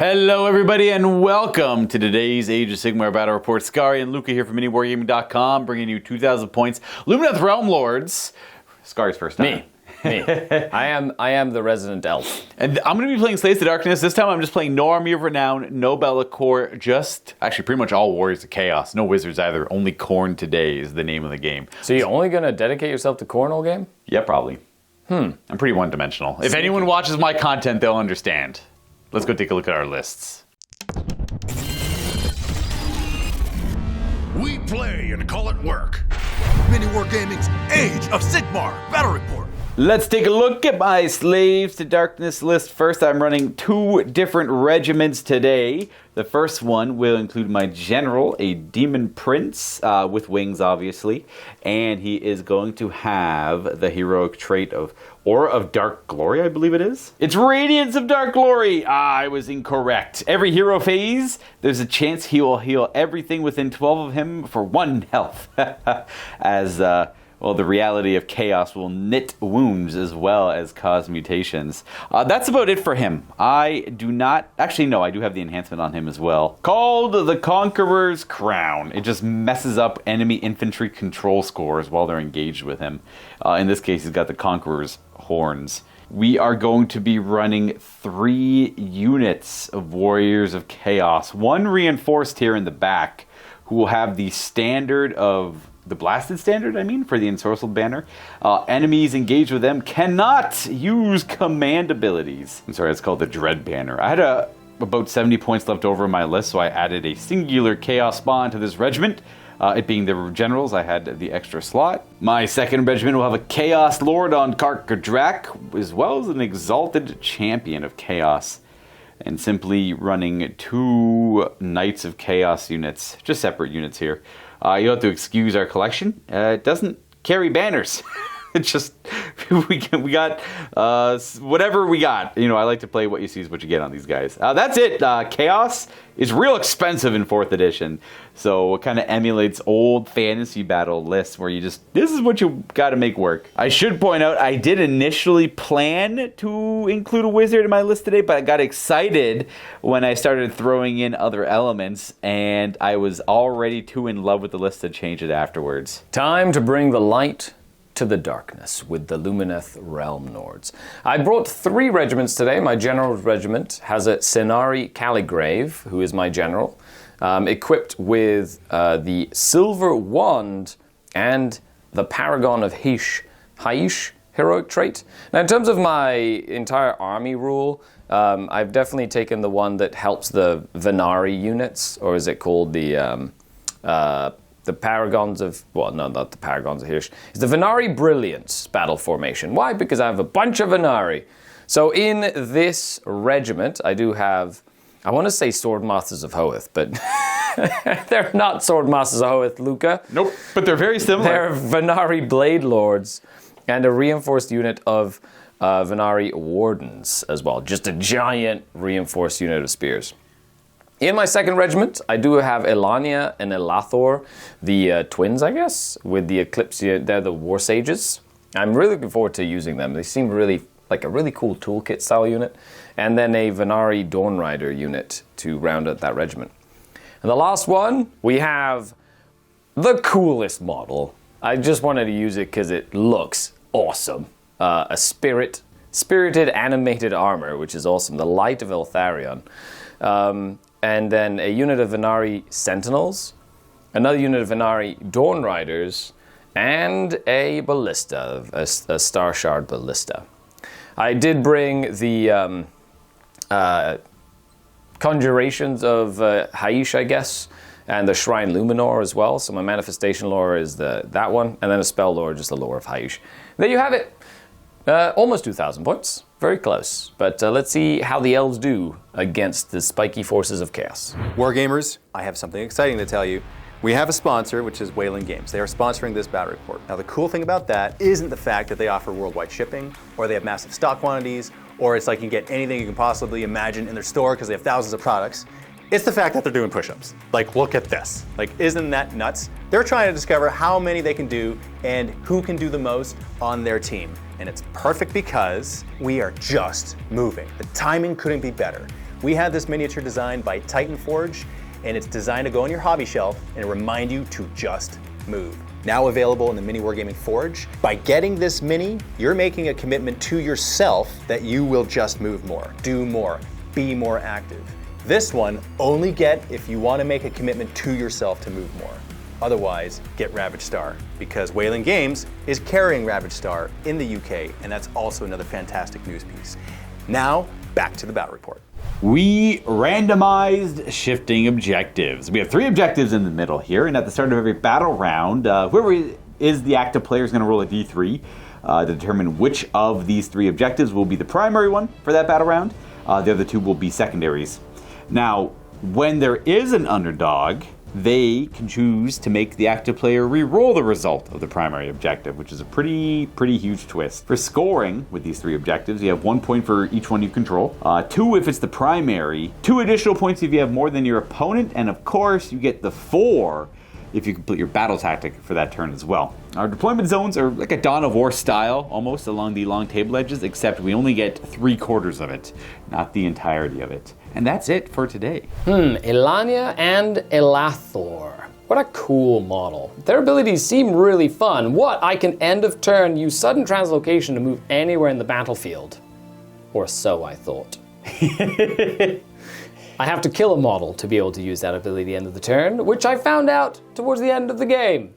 Hello everybody and welcome to today's Age of Sigmar Battle Report. Skari and Luka here from MiniWarGaming.com bringing you 2,000 points. Lumineth Realm Lords. Skari's first time. Me. I am the resident elf. And I'm going to be playing Slaves to Darkness. This time I'm just playing no Army of Renown, no Bellacore, just actually pretty much all Warriors of Chaos. No Wizards either, only Khorne today is the name of the game. So you're only going to dedicate yourself to Khorne all game? Yeah, probably. I'm pretty one-dimensional. If anyone watches my content, they'll understand. Let's go take a look at our lists. We play and call it work. MiniWarGaming's Age of Sigmar Battle Report. Let's take a look at my Slaves to Darkness list. First, I'm running two different regiments today. The first one will include my general, a Demon Prince, with wings, obviously. And he is going to have the heroic trait of Aura of Dark Glory, I believe it is. It's Radiance of Dark Glory! I was incorrect. Every hero phase, there's a chance he will heal everything within 12 of him for 1 health. As, well, the reality of chaos will knit wounds as well as cause mutations. That's about it for him. I do not... Actually, no, I do have the enhancement on him as well. Called the Conqueror's Crown. It just messes up enemy infantry control scores while they're engaged with him. In this case, he's got the Conqueror's Horns. We are going to be running 3 units of Warriors of Chaos. 1 reinforced here in the back, who will have the standard of... The Blasted Standard, I mean, for the Ensorcelled Banner. Enemies engaged with them cannot use command abilities. I'm sorry, it's called the Dread Banner. I had about 70 points left over in my list, so I added a singular Chaos Spawn to this regiment. It being the generals, I had the extra slot. My second regiment will have a Chaos Lord on Karkadrak, as well as an Exalted Champion of Chaos. And simply running 2 Knights of Chaos units, just separate units here. You'll have to excuse our collection. It doesn't carry banners. It's just, we got whatever we got. You know, I like to play what you see is what you get on these guys. That's it. Chaos is real expensive in 4th edition. So it kind of emulates old fantasy battle lists where you just, this is what you got to make work. I should point out, I did initially plan to include a wizard in my list today, but I got excited when I started throwing in other elements, and I was already too in love with the list to change it afterwards. Time to bring the light to the darkness with the Lumineth Realm Lords. I brought 3 regiments today. My general regiment has a Senari Caligrave, who is my general, equipped with the Silver Wand and the Paragon of Haish heroic trait. Now, in terms of my entire army rule, I've definitely taken the one that helps the Venari units, or is it called the Paragons of... Well, no, not the Paragons of Hirsch. It's the Venari Brilliance battle formation. Why? Because I have a bunch of Venari. So in this regiment, I do have... I want to say Swordmasters of Hoeth, but they're not Swordmasters of Hoeth, Luka. Nope, but they're very similar. They're Venari Blade Lords and a reinforced unit of Venari Wardens as well. Just a giant reinforced unit of spears. In my second regiment, I do have Elania and Elathor, the twins, I guess, with the Eclipse. They're the War Sages. I'm really looking forward to using them. They seem really like a really cool toolkit style unit. And then a Venari Dawn Rider unit to round out that regiment. And the last one, we have the coolest model. I just wanted to use it because it looks awesome. A spirited animated armor, which is awesome. The Light of Eltharion. And then a unit of Venari Sentinels, another unit of Venari Dawn Riders, and a Ballista, a Star Shard Ballista. I did bring the Conjurations of Haish, I guess, and the Shrine Luminor as well. So my Manifestation lore is that one, and then a Spell lore, just the lore of Haish. There you have it. Almost 2,000 points. Very close. But let's see how the elves do against the spiky forces of chaos. Wargamers, I have something exciting to tell you. We have a sponsor, which is Wayland Games. They are sponsoring this battle report. Now, the cool thing about that isn't the fact that they offer worldwide shipping, or they have massive stock quantities, or it's like you can get anything you can possibly imagine in their store because they have thousands of products. It's the fact that they're doing push-ups. Like, look at this. Like, isn't that nuts? They're trying to discover how many they can do and who can do the most on their team. And it's perfect because we are just moving. The timing couldn't be better. We had this miniature designed by Titan Forge, and it's designed to go on your hobby shelf and remind you to just move. Now available in the MiniWarGaming Forge. By getting this mini, you're making a commitment to yourself that you will just move more, do more, be more active. This one, only get if you want to make a commitment to yourself to move more. Otherwise, get Ravage Star, because Whaling Games is carrying Ravage Star in the UK, and that's also another fantastic news piece. Now, back to the battle report. We randomized shifting objectives. We have 3 objectives in the middle here, and at the start of every battle round, whoever is the active player is going to roll a d3 to determine which of these 3 objectives will be the primary one for that battle round. The other 2 will be secondaries. Now, when there is an underdog, they can choose to make the active player re-roll the result of the primary objective, which is a pretty huge twist. For scoring with these 3 objectives, you have 1 point for each one you control, 2 if it's the primary, 2 additional points if you have more than your opponent, and of course you get the 4 if you complete your battle tactic for that turn as well. Our deployment zones are like a Dawn of War style, almost along the long table edges, except we only get 3/4 of it, not the entirety of it. And that's it for today. Elania and Elathor. What a cool model. Their abilities seem really fun. I can end of turn use sudden translocation to move anywhere in the battlefield. Or so I thought. I have to kill a model to be able to use that ability end of the turn, which I found out towards the end of the game.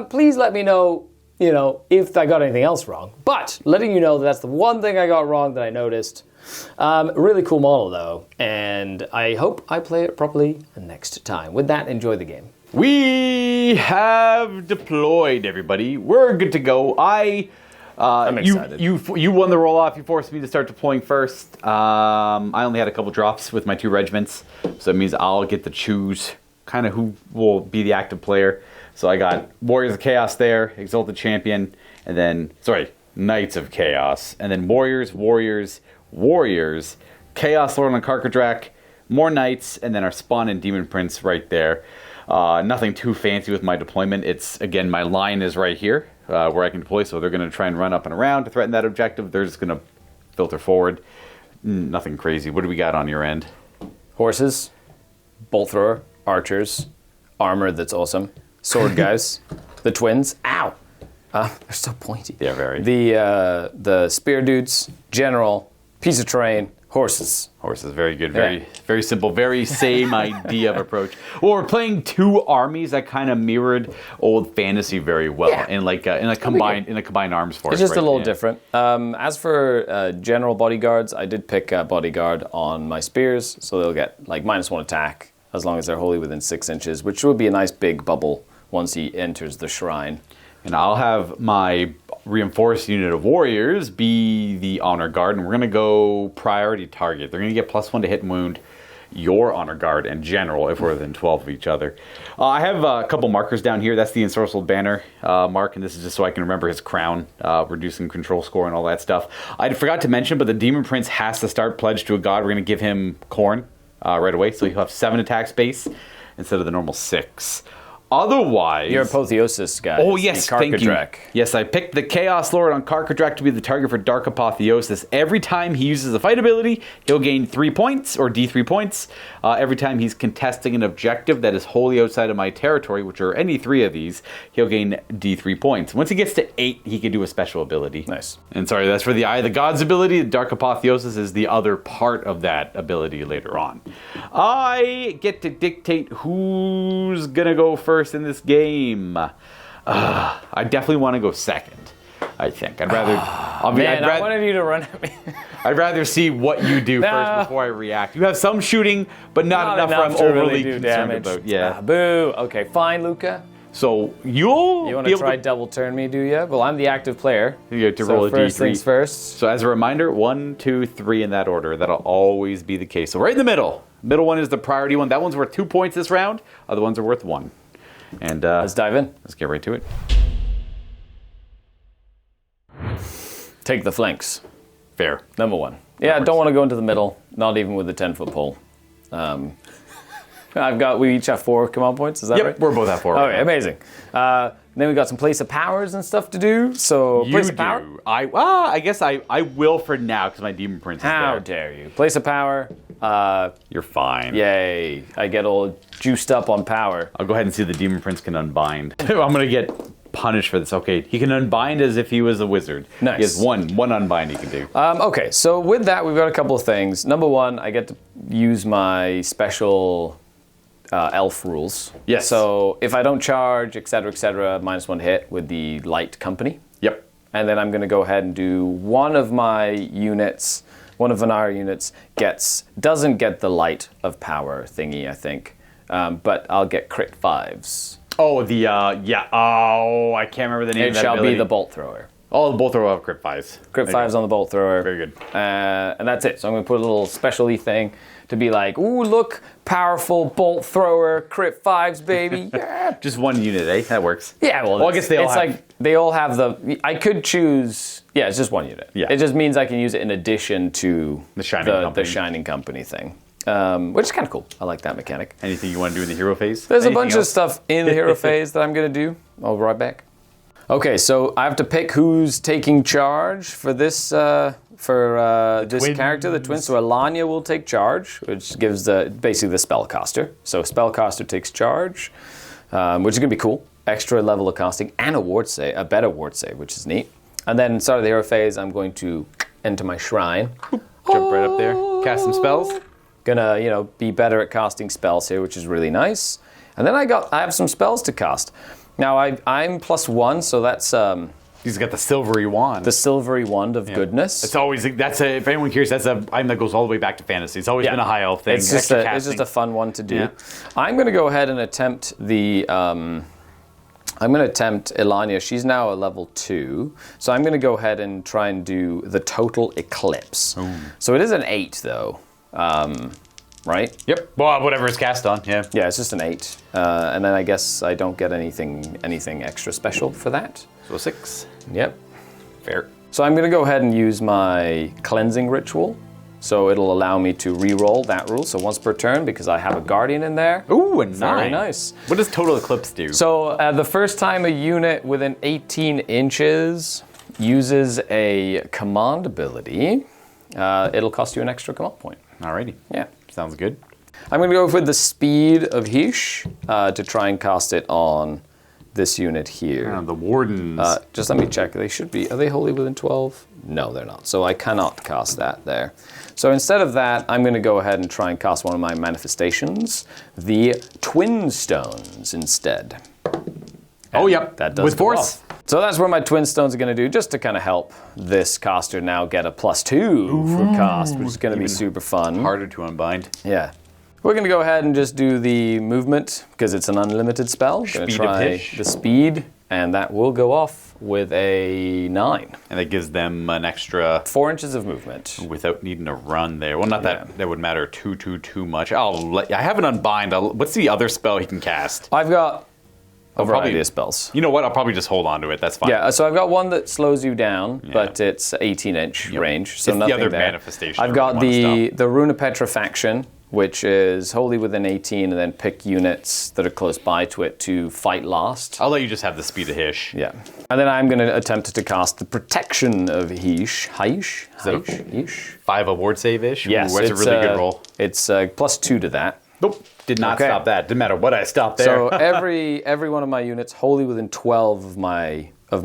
Please let me know, if I got anything else wrong. But letting you know that's the one thing I got wrong that I noticed. Really cool model though, and I hope I play it properly next time. With that, enjoy the game. We have deployed, everybody. We're good to go. I'm excited. You won the roll-off. You forced me to start deploying first. I only had a couple drops with my 2 regiments, so that means I'll get to choose kind of who will be the active player. So I got Warriors of Chaos there, Exalted Champion, and then, Knights of Chaos, and then Warriors, Chaos Lord on Karkadrak, more Knights, and then our Spawn and Demon Prince right there. Nothing too fancy with my deployment. It's, again, my line is right here where I can deploy, so they're going to try and run up and around to threaten that objective. They're just going to filter forward. Nothing crazy. What do we got on your end? Horses, bolt thrower, archers, armor that's awesome, sword guys, the twins. Ow! They're so pointy. Yeah, very. The spear dudes, general, piece of terrain, horses. Horses, very good. Very simple. Very same idea of approach. Well, we're playing 2 armies that kind of mirrored old fantasy very well in a combined arms force. It's just a little different. As for general bodyguards, I did pick bodyguard on my spears, so they'll get -1 attack as long as they're wholly within 6 inches, which would be a nice big bubble once he enters the shrine. And I'll have my reinforced unit of warriors be the honor guard, and we're going to go priority target. They're going to get +1 to hit and wound your honor guard and general if we're within 12 of each other. I have a couple markers down here. That's the Ensorcelled Banner mark, and this is just so I can remember his crown, reducing control score and all that stuff. I forgot to mention, but the Demon Prince has to start pledged to a god. We're going to give him Khorne right away, so he'll have 7 attack space instead of the normal 6. Otherwise... You're Apotheosis guy. Oh, yes, thank you. Yes, I picked the Chaos Lord on Karkadrak to be the target for Dark Apotheosis. Every time he uses a fight ability, he'll gain 3 points, or D3 points. Every time he's contesting an objective that is wholly outside of my territory, which are any 3 of these, he'll gain D3 points. Once he gets to 8, he can do a special ability. Nice. And sorry, that's for the Eye of the Gods ability. The Dark Apotheosis is the other part of that ability later on. I get to dictate who's going to go first in this game. I definitely want to go second, I think. I'd rather... I wanted you to run at me. I'd rather see what you do first before I react. You have some shooting, but not enough where I'm overly concerned damage. about. Yeah. Boo. Okay, fine, Luka. So you want to try double turn me, do you? Well, I'm the active player. You get to roll a first D3. Things first. So as a reminder, 1, 2, 3 in that order. That'll always be the case. So right in the middle. Middle one is the priority one. That one's worth 2 points this round. Other ones are worth 1. And let's dive in. Let's get right to it. Take the flanks. Fair. Number 1. Yeah, don't want to go into the middle. Not even with the 10-foot pole. We each have 4 command points. Is that right? We're both at 4. Okay, amazing. And then we got some place of powers and stuff to do. So You place do. of power. I guess I will for now because my Demon Prince is How there. dare you? Place of power. You're fine. Yay. I get all juiced up on power. I'll go ahead and see if the Demon Prince can unbind. I'm going to get punished for this. Okay, he can unbind as if he was a wizard. Nice. He has one unbind he can do. Okay, so with that, we've got a couple of things. Number one, I get to use my special elf rules. Yes. So if I don't charge, etc., -1 hit with the light company. Yep. And then I'm going to go ahead and do one of my units, one of Venari units, doesn't get the light of power thingy, I think. But I'll get crit 5s. Oh, I can't remember the name of It that shall ability. be the bolt thrower. Oh, the bolt thrower will have crit 5s. Crit 5s on the bolt thrower. Very good. And that's it. So I'm going to put a little specialty thing to be like, ooh, look, powerful bolt thrower, crit 5s, baby. Yeah. Just one unit, eh? That works. Yeah, well, I guess they all it's have... like they all have the. I could choose. Yeah, it's just one unit. Yeah. It just means I can use it in addition to The Shining Company thing, which is kind of cool. I like that mechanic. Anything you want to do in the hero phase? There's Anything a bunch else? of stuff in the hero phase that I'm going to do. I'll be right back. Okay, so I have to pick who's taking charge for this this twins. character, the twins. So Alanya will take charge, which gives basically the spellcaster. So spellcaster takes charge, which is going to be cool. Extra level of casting and a better ward save, which is neat. And then start of the hero phase, I'm going to enter my shrine. Jump right up there. Cast some spells. Gonna, be better at casting spells here, which is really nice. And then I have some spells to cast. Now I'm +1, so that's He's got the silvery wand. the silvery wand of goodness. It's always if anyone cares, that's a item that goes all the way back to fantasy. It's always been a high elf thing. It's just, Extra it's just casting. a fun one to do. Yeah. I'm going to go ahead and attempt I'm going to attempt Elania. She's now a level 2. So I'm going to go ahead and try and do the total eclipse. So it is an 8 though. Right? Yep. Well, whatever it's cast on. Yeah. Yeah, it's just an 8. And then I guess I don't get anything extra special for that. So 6. Yep. Fair. So I'm going to go ahead and use my cleansing ritual. So it'll allow me to re-roll that rule. So once per turn, because I have a guardian in there. Ooh, a 9. Very nice. What does total eclipse do? So the first time a unit within 18 inches uses a command ability, it'll cost you an extra command point. Alrighty. Yeah. Sounds good. I'm going to go with the speed of Hish to try and cast it on this unit here. The wardens. Just let me check. Are they wholly within 12? No, they're not. So I cannot cast that there. So instead of that, I'm going to go ahead and try and cast one of my manifestations, the Twin Stones instead. oh, yep. That does With go force. off. So that's what my Twin Stones are going to do, just to kind of help this caster now get a +2 for cast, which is going to be super fun. Harder to unbind. Yeah. We're going to go ahead and just do the movement, because it's an unlimited spell. Going to Speed of try Hish. the speed, and that will go off with a 9. And it gives them an extra 4 inches of movement. without needing to run there. Well, not Yeah. that would matter too much. I have an unbind. What's the other spell he can cast? I've got a variety probably- of spells. You know what? I'll probably just hold on to it. That's fine. Yeah, so I've got one that slows you down, but it's 18-inch range, so It's the nothing other there. manifestation I've I got really the Rune of Petrifaction, which is wholly within 18, and then pick units that are close by to it to fight last. I'll let you just have the speed of Hish. Yeah. And then I'm going to attempt to cast the Protection of Hish. Hish? that Hish? 5 award save-ish. Yes. Ooh, that's a really good roll. It's +2 to that. Nope. Did not Okay. stop that. Didn't matter what I stopped there. So every one of my units wholly within 12 of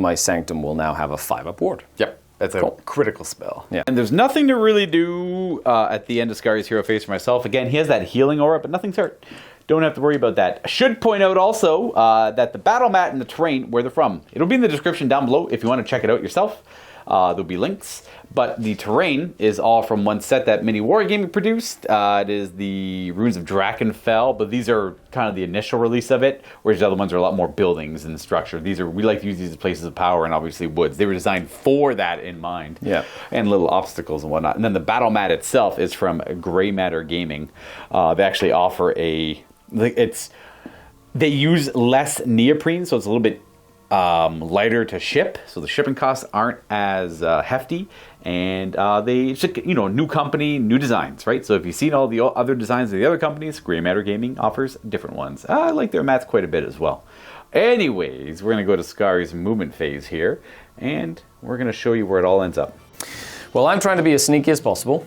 my Sanctum will now have a 5-up ward. Yep. That's a Cool. critical spell. Yeah. And there's nothing to really do at the end of Skari's hero phase for myself. Again, he has that healing aura, but nothing's hurt. Don't have to worry about that. I should point out also that the battle mat and the terrain, where they're from, it'll be in the description down below if you want to check it out yourself. There'll be links. But the terrain is all from one set that MiniWarGaming produced. It is the Runes of Drakenfell, but these are kind of the initial release of it, whereas the other ones are a lot more buildings and structure. We like to use these as places of power and obviously woods. They were designed for that in mind. Yeah. And little obstacles and whatnot. And then the battle mat itself is from Gray Matter Gaming. They actually offer they use less neoprene, so it's a little bit lighter to ship, so the shipping costs aren't as hefty, and it's just, new company, new designs, right? So if you've seen all the other designs of the other companies, Gray Matter Gaming offers different ones. I like their mats quite a bit as well. Anyways, we're going to go to Skari's movement phase here, and we're going to show you where it all ends up. Well, I'm trying to be as sneaky as possible.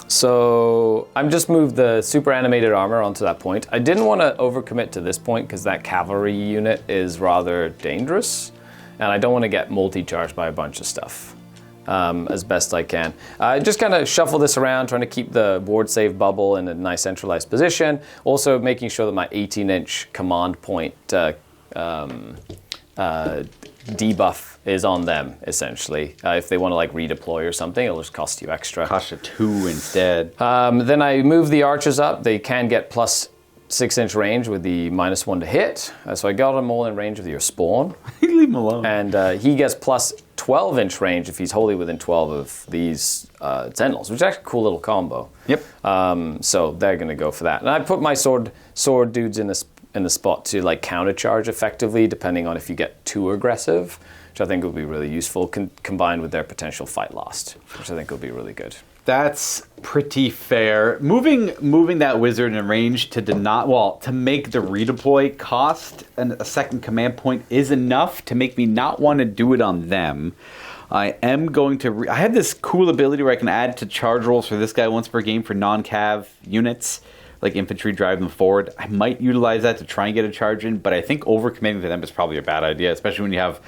So I'm just moved the super animated armor onto that point. I didn't want to overcommit to this point because that cavalry unit is rather dangerous, and I don't want to get multi-charged by a bunch of stuff. As best I can. Just kind of shuffle this around, trying to keep the ward save bubble in a nice centralized position. Also making sure that my 18-inch command point debuff is on them, essentially. If they want to like redeploy or something, it'll just cost you extra. Cost you 2 instead. Then I move the archers up. They can get plus 6-inch range with the -1 to hit. So I got them all in range of your spawn. Leave him alone. And he gets plus 12-inch range if he's wholly within 12 of these sentinels, which is actually a cool little combo. Yep. So they're going to go for that. And I put my sword dudes in the spot to like countercharge effectively, depending on if you get too aggressive, which I think would be really useful, combined with their potential fight lost, which I think would be really good. That's pretty fair. Moving that wizard in range to make the redeploy cost a second command point is enough to make me not want to do it on them. I am going to... I have this cool ability where I can add to charge rolls for this guy once per game for non-cav units, like infantry, drive them forward. I might utilize that to try and get a charge in, but I think overcommitting to them is probably a bad idea, especially when you have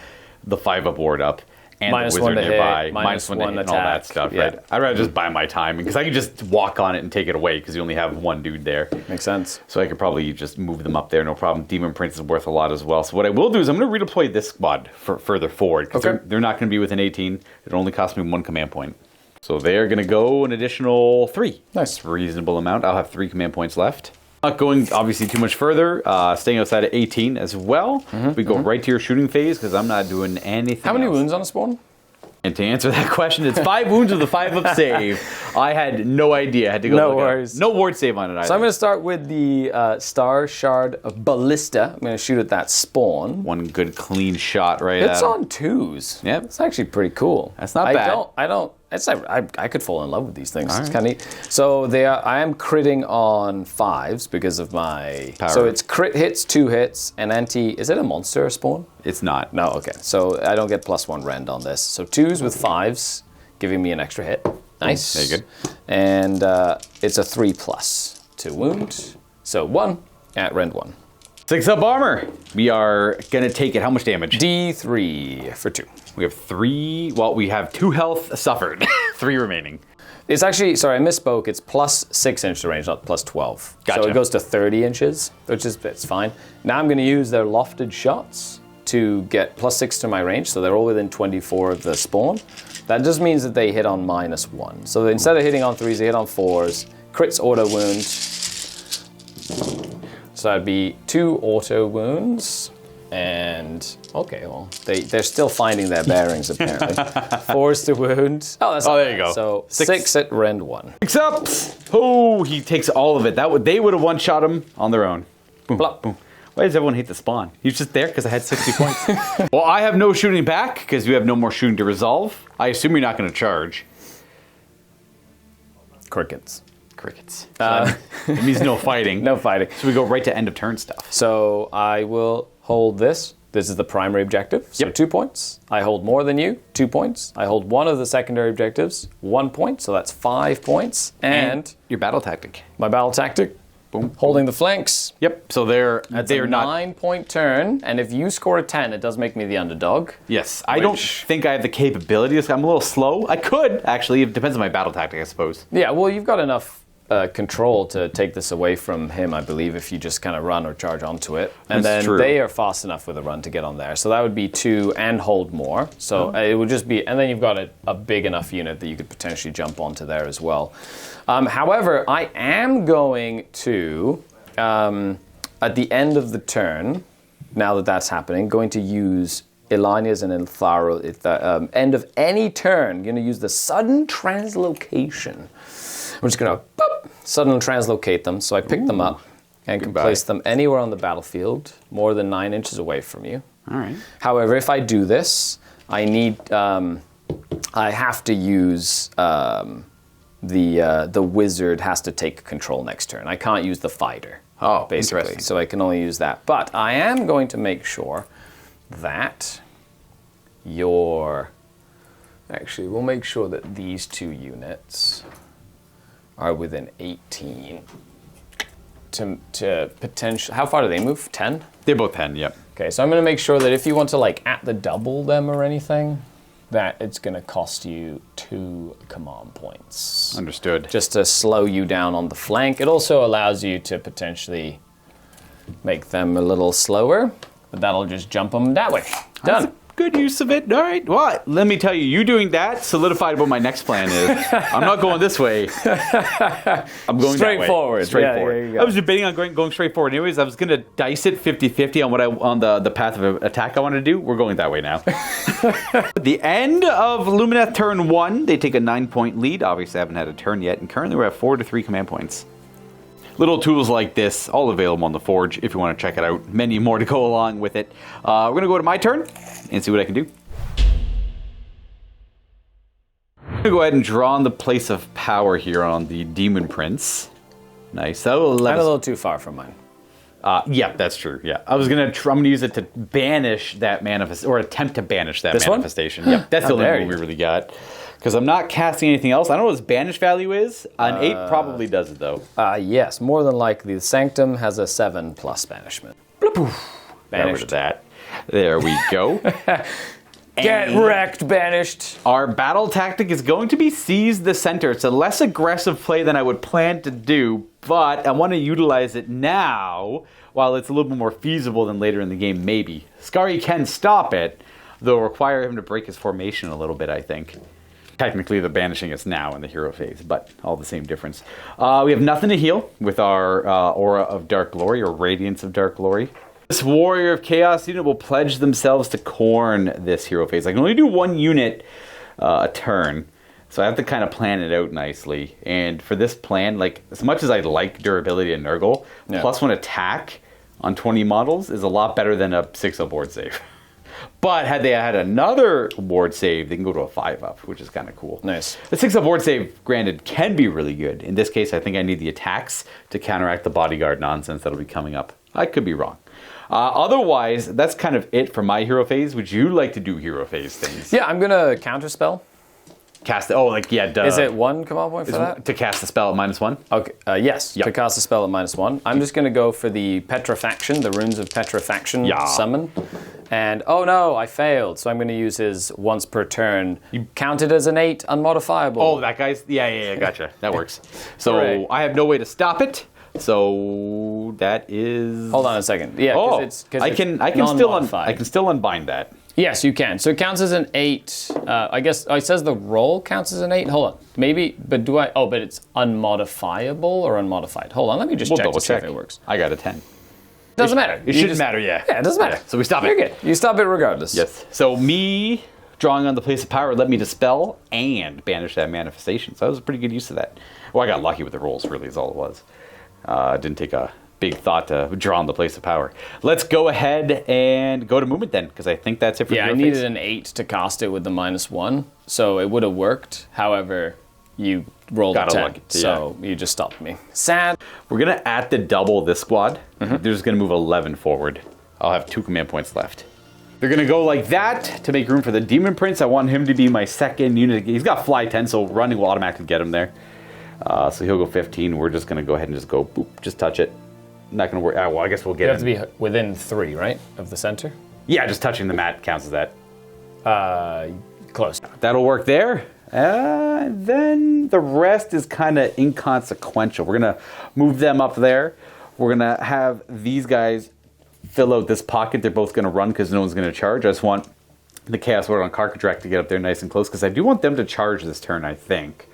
the 5-up ward up. And -1 the wizard to nearby, hit, -1 to hit, and all attack. that stuff, Yeah. right? I'd rather just buy my time, because I can just walk on it and take it away, because you only have one dude there. Makes sense. So I could probably just move them up there, no problem. Demon Prince is worth a lot as well. So what I will do is I'm going to redeploy this squad further forward, because they're not going to be within 18. It only costs me 1 command point. So they're going to go an additional 3. Nice. Reasonable amount. I'll have 3 command points left. Not going, obviously, too much further. Staying outside of 18 as well. We go right to your shooting phase, because I'm not doing anything How many else. wounds on a spawn? And to answer that question, it's 5 wounds with a 5-up save. I had no idea. I had to go No look it up. worries. No ward save on it either. So I'm going to start with the Star Shard Ballista. I'm going to shoot at that spawn. One good clean shot right It's at him. on 2s. Yep. It's actually pretty cool. That's not bad. I could fall in love with these things. It's kind of neat. So I am critting on 5s because of my... Power. So it's crit hits, 2 hits, and is it a monster spawn? It's not. No, okay. So I don't get +1 rend on this. So 2s with 5s, giving me an extra hit. Nice. Very good. And it's a 3+ to wound. So 1 at rend 1. 6-up armor. We are going to take it. How much damage? D3 for 2. We have 3. Well, we have 2 health suffered. 3 remaining. It's actually, sorry, I misspoke. It's plus 6-inch to range, not plus 12. Gotcha. So it goes to 30 inches, it's fine. Now I'm going to use their lofted shots to get plus 6 to my range, so they're all within 24 of the spawn. That just means that they hit on -1. So instead of hitting on 3s, they hit on 4s. Crits auto wound. So that'd be 2 auto wounds. And, okay, well, they're still finding their bearings, apparently. 4s to wound. Oh, that's there you go. So 6 at rend 1. 6-ups. Oh, he takes all of it. They would have one-shot him on their own. Boom, Blop. boom. Why does everyone hate the spawn? He's just there because I had 60 points. Well, I have no shooting back because you have no more shooting to resolve. I assume you're not going to charge. Crickets. Crickets. It means no fighting. No fighting. So we go right to end of turn stuff. So I will hold this. This is the primary objective. So Yep. 2 points. I hold more than you. 2 points. I hold one of the secondary objectives. 1 point. So that's 5 points. And your battle tactic. my battle tactic. Boom. Holding the flanks. Yep. So they're That's a not. 9-point turn. And if you score a 10, it does make me the underdog. Yes. I don't think I have the capability. I'm a little slow. I could actually. It depends on my battle tactic, I suppose. Yeah, well, you've got enough control to take this away from him, I believe, if you just kind of run or charge onto it. And That's then true. they are fast enough with a run to get on there. So that would be 2 and hold more. So it would just be, and then you've got a big enough unit that you could potentially jump onto there as well. However, I am going to, at the end of the turn, now that that's happening, going to use Elania's and Eltharo at the end of any turn. I'm going to use the sudden translocation. I'm just going to suddenly translocate them. So I pick them up and can place them anywhere on the battlefield, more than 9 inches away from you. All right. However, if I do this, I have to use the wizard has to take control next turn. I can't use the fighter. Oh, basically. interesting. So I can only use that. But I am going to make sure that actually, we'll make sure that these 2 units are within 18 to potential. How far do they move? 10? They're both 10, yep. Okay, so I'm going to make sure that if you want to like at the double them or anything, that it's going to cost you 2 command points. Understood. Just to slow you down on the flank. It also allows you to potentially make them a little slower, but that'll just jump them that way. Done. That's a good use of it. All right. Well, let me tell you doing that solidified what my next plan is. I'm not going this way. I'm going Straight that way. forward. Straightforward. Yeah, there you go. I was debating on going straight forward. Anyways, I was going to dice it 50-50 on the path of attack I want to do. We're going that way now. At the end of Lumineth turn 1, they take a 9-point lead. Obviously, I haven't had a turn yet, and currently we're at 4 to 3 command points. Little tools like this, all available on the Forge if you want to check it out. Many more to go along with it. We're going to go to my turn and see what I can do. I'm going to go ahead and draw on the place of power here on the Demon Prince. Nice. That will I'm let a us... little too far from mine. Yeah, that's true. Yeah, I'm gonna use it to banish that or attempt to banish that This one? manifestation. Yep, that's the only dare one we you. really got. Because I'm not casting anything else. I don't know what its banish value is. An 8 probably does it though. Yes, more than likely. The Sanctum has a 7+ banishment. Got rid Banished. of that. There we go. Get wrecked, banished. Our battle tactic is going to be seize the center. It's a less aggressive play than I would plan to do, but I want to utilize it now while it's a little bit more feasible than later in the game, maybe. Skari can stop it, though it'll require him to break his formation a little bit, I think. Technically, the banishing is now in the hero phase, but all the same difference. We have nothing to heal with our Aura of Dark Glory or Radiance of Dark Glory. This Warrior of Chaos unit will pledge themselves to Khorne this hero phase. I can only do 1 unit a turn, so I have to kind of plan it out nicely. And for this plan, like as much as I like durability and Nurgle, +1 attack on 20 models is a lot better than a 6-up board save. But had they had another ward save, they can go to a 5-up, which is kind of cool. Nice. The 6-up ward save, granted, can be really good. In this case, I think I need the attacks to counteract the bodyguard nonsense that'll be coming up. I could be wrong. Otherwise, that's kind of it for my hero phase. Would you like to do hero phase things? Yeah, I'm going to counterspell. Cast it. Oh, like, yeah, duh. Is it 1 command point for that? To cast the spell at -1? Okay, yes, Yep. to cast a spell at -1. I'm just going to go for the Petrifaction, the Runes of Petrifaction summon. And, oh no, I failed. So I'm going to use his once per turn. You counted as an 8, unmodifiable. Oh, that guy's... Yeah, gotcha. That works. So Hooray. I have no way to stop it. So that is... Hold on a second. Yeah, because it's I can non-modified. I can still unbind that. Yes, you can. So it counts as an 8. I guess it says the roll counts as an 8. Hold on. Maybe, but do I... Oh, but it's unmodifiable or unmodified. Hold on, let me just check to see if it works. I got a 10. Doesn't matter. It shouldn't matter, yeah. Yeah, it doesn't matter. Yeah, so we stop You're it. good. You stop it regardless. Yes. So me drawing on the place of power let me dispel and banish that manifestation. So that was a pretty good use of that. Well, I got lucky with the rolls, really, is all it was. Didn't take a big thought to draw on the place of power. Let's go ahead and go to movement then, because I think that's it for Yeah, I hero needed phase. an 8 to cast it with the -1, so it would have worked. However, you rolled Got a 10, lucky, so you just stopped me. Sad. We're going to at the double this squad. They're just going to move 11 forward. I'll have 2 command points left. They're going to go like that to make room for the Demon Prince. I want him to be my second unit. He's got fly 10, so running will automatically get him there. So he'll go 15. We're just going to go ahead and just go, boop, just touch it. Not going to work. Well, I guess we'll get You have him. to be within 3, right, of the center? Yeah, just touching the mat counts as that. Close. That'll work there. Then the rest is kind of inconsequential. We're going to move them up there. We're going to have these guys fill out this pocket. They're both going to run because no one's going to charge. I just want the Chaos Warrior on Karkadrak to get up there nice and close because I do want them to charge this turn, I think.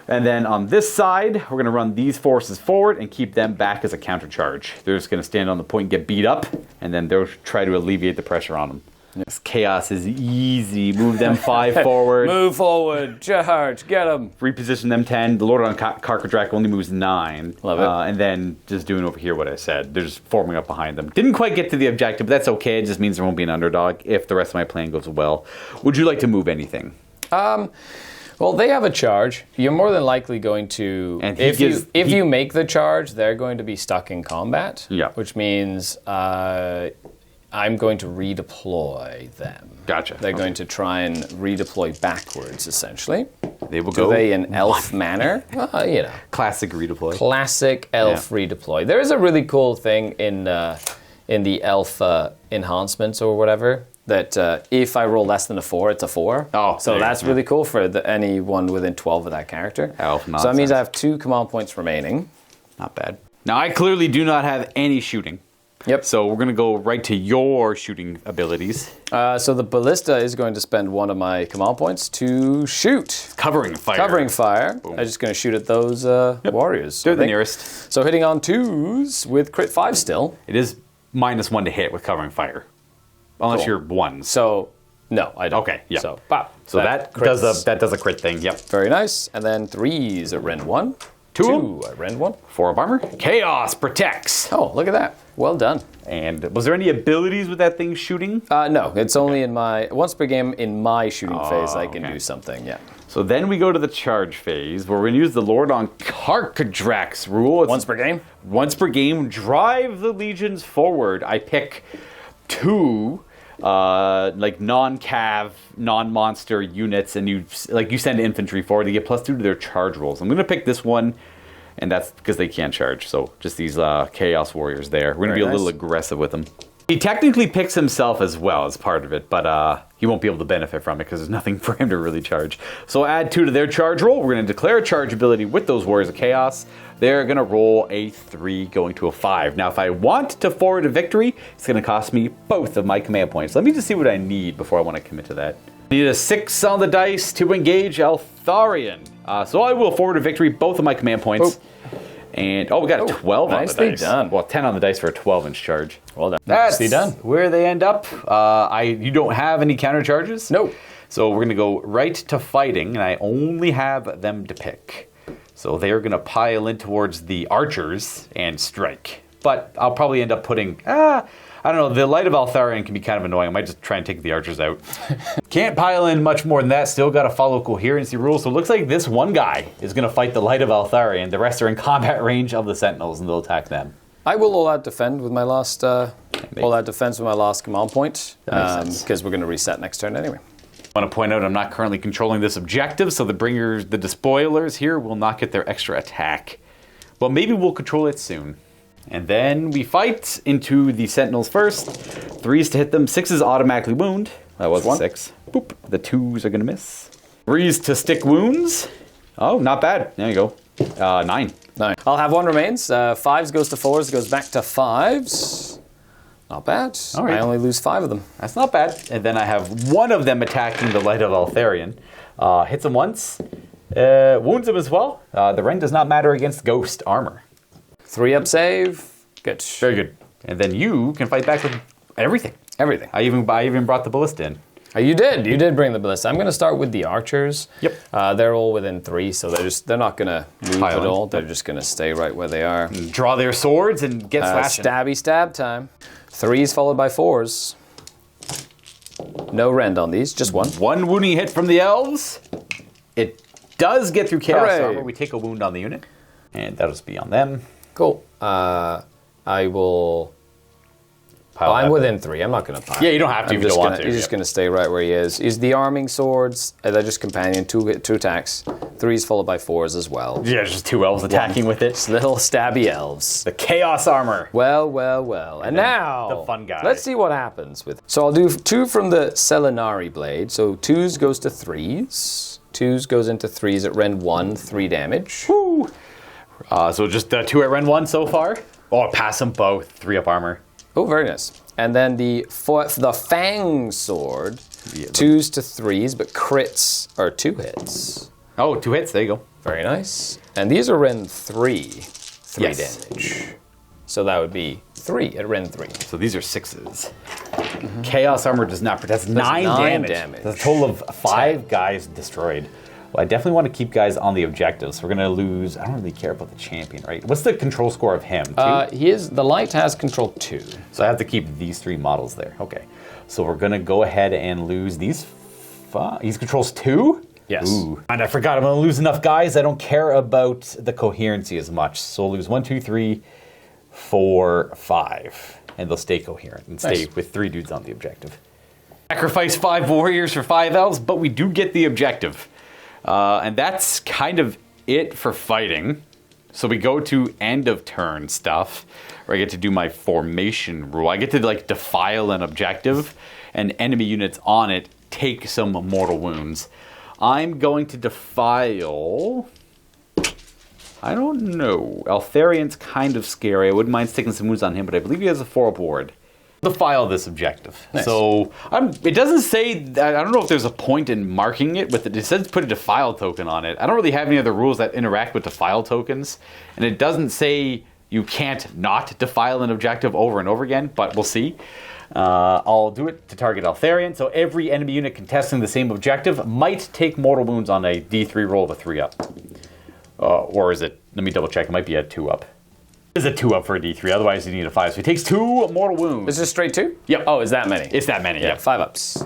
And then on this side, we're going to run these forces forward and keep them back as a counter charge. They're just going to stand on the point and get beat up, and then they'll try to alleviate the pressure on them. This Chaos is easy. Move them 5 forward. Move forward. Charge. Get him. Reposition them 10. The Lord on Karkadrak only moves 9. Love it. And then just doing over here what I said. They're just forming up behind them. Didn't quite get to the objective, but that's okay. It just means there won't be an underdog if the rest of my plan goes well. Would you like to move anything? Well, they have a charge. You're more than likely going to, And if you make the charge, they're going to be stuck in combat. Yeah. Which means I'm going to redeploy them. Gotcha. They're going to try and redeploy backwards, essentially. They will Do go. they in elf manner? You know. Classic redeploy. Classic elf redeploy. There is a really cool thing in the elf enhancements or whatever that if I roll less than a 4, it's a 4. Oh, so that's really cool for anyone within 12 of that character. Elf so that means nonsense. I have 2 command points remaining. Not bad. Now, I clearly do not have any shooting. Yep. So we're going to go right to your shooting abilities. So the ballista is going to spend 1 of my command points to shoot. Covering fire. Covering fire. I'm just going to shoot at those warriors. They're I the think. nearest. So hitting on 2s with crit 5 still. It is -1 to hit with covering fire. Unless Cool. you're 1s. So, no, I don't. Okay, yeah. So, pop. So that does a crit thing, yep. Very nice. And then 3s at Rend 1. 2 at Rend 1. 4 of armor. Chaos protects. Oh, look at that. Well done. And was there any abilities with that thing shooting? No, it's only in once per game in my shooting phase I can okay. do something, yeah. So then we go to the charge phase, where we're going to use the Lord on Karkadrax rule. It's Once per game? Once per game, drive the legions forward. I pick 2 non-cav, non-monster units, and you send infantry forward. They get +2 to their charge rolls. I'm going to pick this one, and that's because they can't charge. So just these chaos warriors there. We're going to be a little aggressive with them. He technically picks himself as well as part of it, but he won't be able to benefit from it because there's nothing for him to really charge. So add 2 to their charge roll. We're going to declare a charge ability with those warriors of chaos. They're going to roll a 3 going to a 5. Now, if I want to forward a victory, it's going to cost me both of my command points. Let me just see what I need before I want to commit to that. I need a 6 on the dice to engage Altharian. So I will forward a victory, both of my command points. And, we got a 12 on the nicely dice. done. Well, 10 on the dice for a 12-inch charge. Well done. That's Nicely done. where they end up. You don't have any counter charges? Nope. So we're going to go right to fighting, and I only have them to pick. So they're going to pile in towards the archers and strike. But I'll probably end up putting, I don't know, the Light of Altharian can be kind of annoying. I might just try and take the archers out. Can't pile in much more than that. Still got to follow coherency rules. So it looks like this one guy is going to fight the Light of Altharian. The rest are in combat range of the Sentinels, and they'll attack them. I will all-out defend with my last all-out defense with my last command point because we're going to reset next turn anyway. I want to point out I'm not currently controlling this objective, so the despoilers here will not get their extra attack. But maybe we'll control it soon. And then we fight into the Sentinels first. 3s to hit them, 6s automatically wound. That was 1. 6. Boop. The 2s are going to miss. 3s to stick wounds. Oh, not bad. There you go. 9. 9. I'll have 1 remains. 5s goes to 4s, goes back to 5s. Not bad. All right. I only lose 5 of them. That's not bad. And then I have 1 of them attacking the Light of Altharian. Hits him once. Wounds him as well. The rend does not matter against ghost armor. 3-up save. Good. Very good. And then you can fight back with everything. Everything. I even brought the ballista in. You did bring the ballista. I'm going to start with the archers. Yep. They're all within 3, so they're not going to move Pile at in. all. They're just going to stay right where they are. Draw their swords and get slashing. Stabby stab time. 3s followed by 4s. No rend on these, just 1. 1 wounding hit from the elves. It does get through chaos Hooray. armor. We take a wound on the unit, and that'll just be on them. Cool. I will. Pile I'm that. within 3. I'm not going to pile. Yeah, you don't have to if you don't want to. He's just going to stay right where he is. He's the arming swords. They're just companion. 2 attacks. 3s followed by 4s as well. Yeah, just 2 elves attacking with it. Just little stabby elves. The chaos armor. Well. And now, the fun guy. Let's see what happens with. So I'll do 2 from the Selenari blade. So 2s goes to 3s. 2s goes into 3s at Rend 1, 3 damage. Woo! So just 2 at Rend 1 so far. Oh, pass them both. 3-up armor. Oh, very nice. And then the Fang Sword, 2s to 3s, but crits are 2 hits. Oh, 2 hits. There you go. Very nice. And these are Rend 3, 3 Yes. damage. So that would be 3 at Rend 3. So these are 6s. Chaos armor does not protect. That's 9 9 damage. damage. That's a total of 5 guys destroyed. Well, I definitely want to keep guys on the objective, so we're going to lose. I don't really care about the champion, right? What's the control score of him? 2? The light has control 2. So I have to keep these 3 models there. Okay. So we're going to go ahead and lose these 5. He controls 2? Yes. Ooh. And I forgot, I'm going to lose enough guys. I don't care about the coherency as much. So I'll lose 1, 2, 3, 4, 5. And they'll stay coherent and stay with 3 dudes on the objective. Sacrifice 5 warriors for 5 elves, but we do get the objective. And that's kind of it for fighting. So we go to end of turn stuff, where I get to do my formation rule. I get to like defile an objective, and enemy units on it take some mortal wounds. I'm going to defile... I don't know. Altharian's kind of scary. I wouldn't mind sticking some wounds on him, but I believe he has a 4 board. Defile this objective. Nice. So it doesn't say that, I don't know if there's a point in marking it with it. It says put a defile token on it. I don't really have any other rules that interact with defile tokens, and it doesn't say you can't not defile an objective over and over again, but we'll see. I'll do it to target Altharian. So every enemy unit contesting the same objective might take mortal wounds on a D3 roll of a 3 up. Or is it, let me double check, it might be a 2 up. It is a 2 up for a D3, otherwise you need a 5. So he takes 2 mortal wounds. Is this straight 2? Yep. Oh, is that many? It's that many, yeah. 5 ups.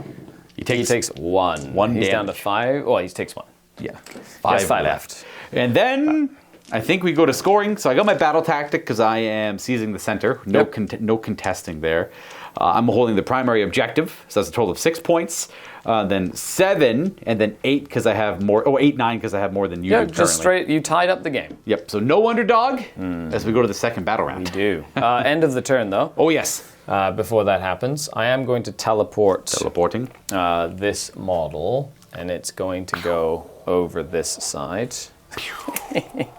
He takes 1. He's down to 5. Oh, he takes 1. Yeah. 5 left. And then I think we go to scoring. So I got my battle tactic because I am seizing the center. No, no contesting there. I'm holding the primary objective, so that's a total of 6 points. Then 7, and then 8 because I have more. Oh, 8, 9 because I have more than you do currently. Just straight. You tied up the game. Yep. So no underdog as we go to the second battle round. We do. End of the turn, though. Oh yes. Before that happens, I am going to teleport. Teleporting. This model, and it's going to go over this side. I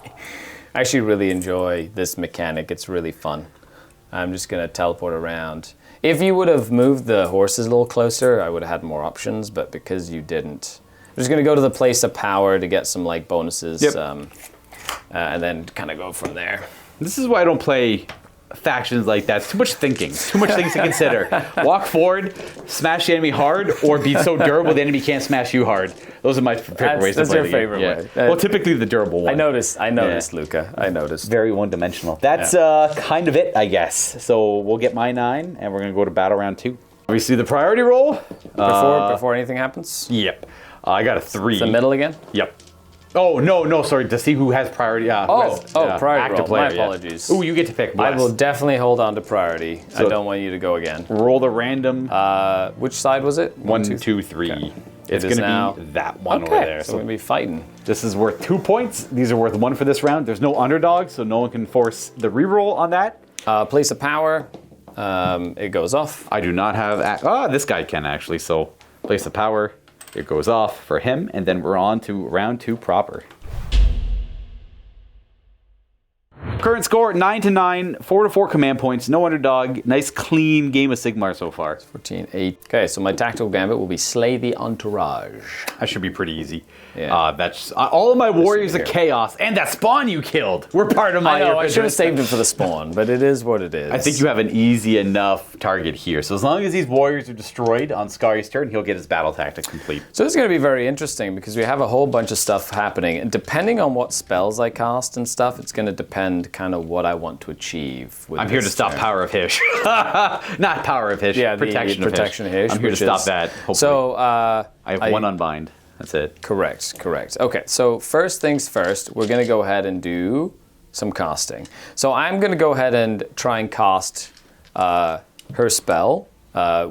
actually really enjoy this mechanic. It's really fun. I'm just going to teleport around. If you would have moved the horses a little closer, I would have had more options, but because you didn't, I'm just going to go to the place of power to get some like bonuses, and then kind of go from there. This is why I don't play factions like that. It's too much thinking. Too much things to consider. Walk forward, smash the enemy hard, or be so durable the enemy can't smash you hard. Those are my favorite ways to play the game. That's your favorite way. Well, typically the durable one. I noticed, Luka. I noticed. Very one-dimensional. That's kind of it, I guess. So we'll get my 9, and we're going to go to battle round 2. We see the priority roll. Before anything happens? Yep. I got a 3. The middle again? Yep. Oh, no, sorry. To see who has priority. Priority roll. Player, My apologies. Ooh, you get to pick. Bless. I will definitely hold on to priority. So I don't want you to go again. Roll the random. Which side was it? 1, 2, 3. Okay. It's going to be that one over there. So we're going to be fighting. This is worth 2 points. These are worth 1 for this round. There's no underdog, so no one can force the reroll on that. Place of power. It goes off. I do not have... this guy can actually, so place of power. It goes off for him, and then we're on to round 2 proper. Current score 9-9, 4-4 command points, no underdog. Nice clean game of Sigmar so far. 14-8. Okay, so my tactical gambit will be slay the entourage. That should be pretty easy. Yeah. That's all of my warriors of chaos and that spawn you killed were part of my. I know. I should have saved him for the spawn, but it is what it is. I think you have an easy enough target here. So as long as these warriors are destroyed on Skari's turn, he'll get his battle tactic complete. So it's going to be very interesting because we have a whole bunch of stuff happening, and depending on what spells I cast and stuff, it's going to depend kind of what I want to achieve. I'm here to stop Power of Hish. Not Power of Hish. Yeah, Protection of Hish. I'm here to stop that. Hopefully. So I have 1 unbind. That's it. Correct. Okay, so first things first, we're going to go ahead and do some casting. So I'm going to go ahead and try and cast her spell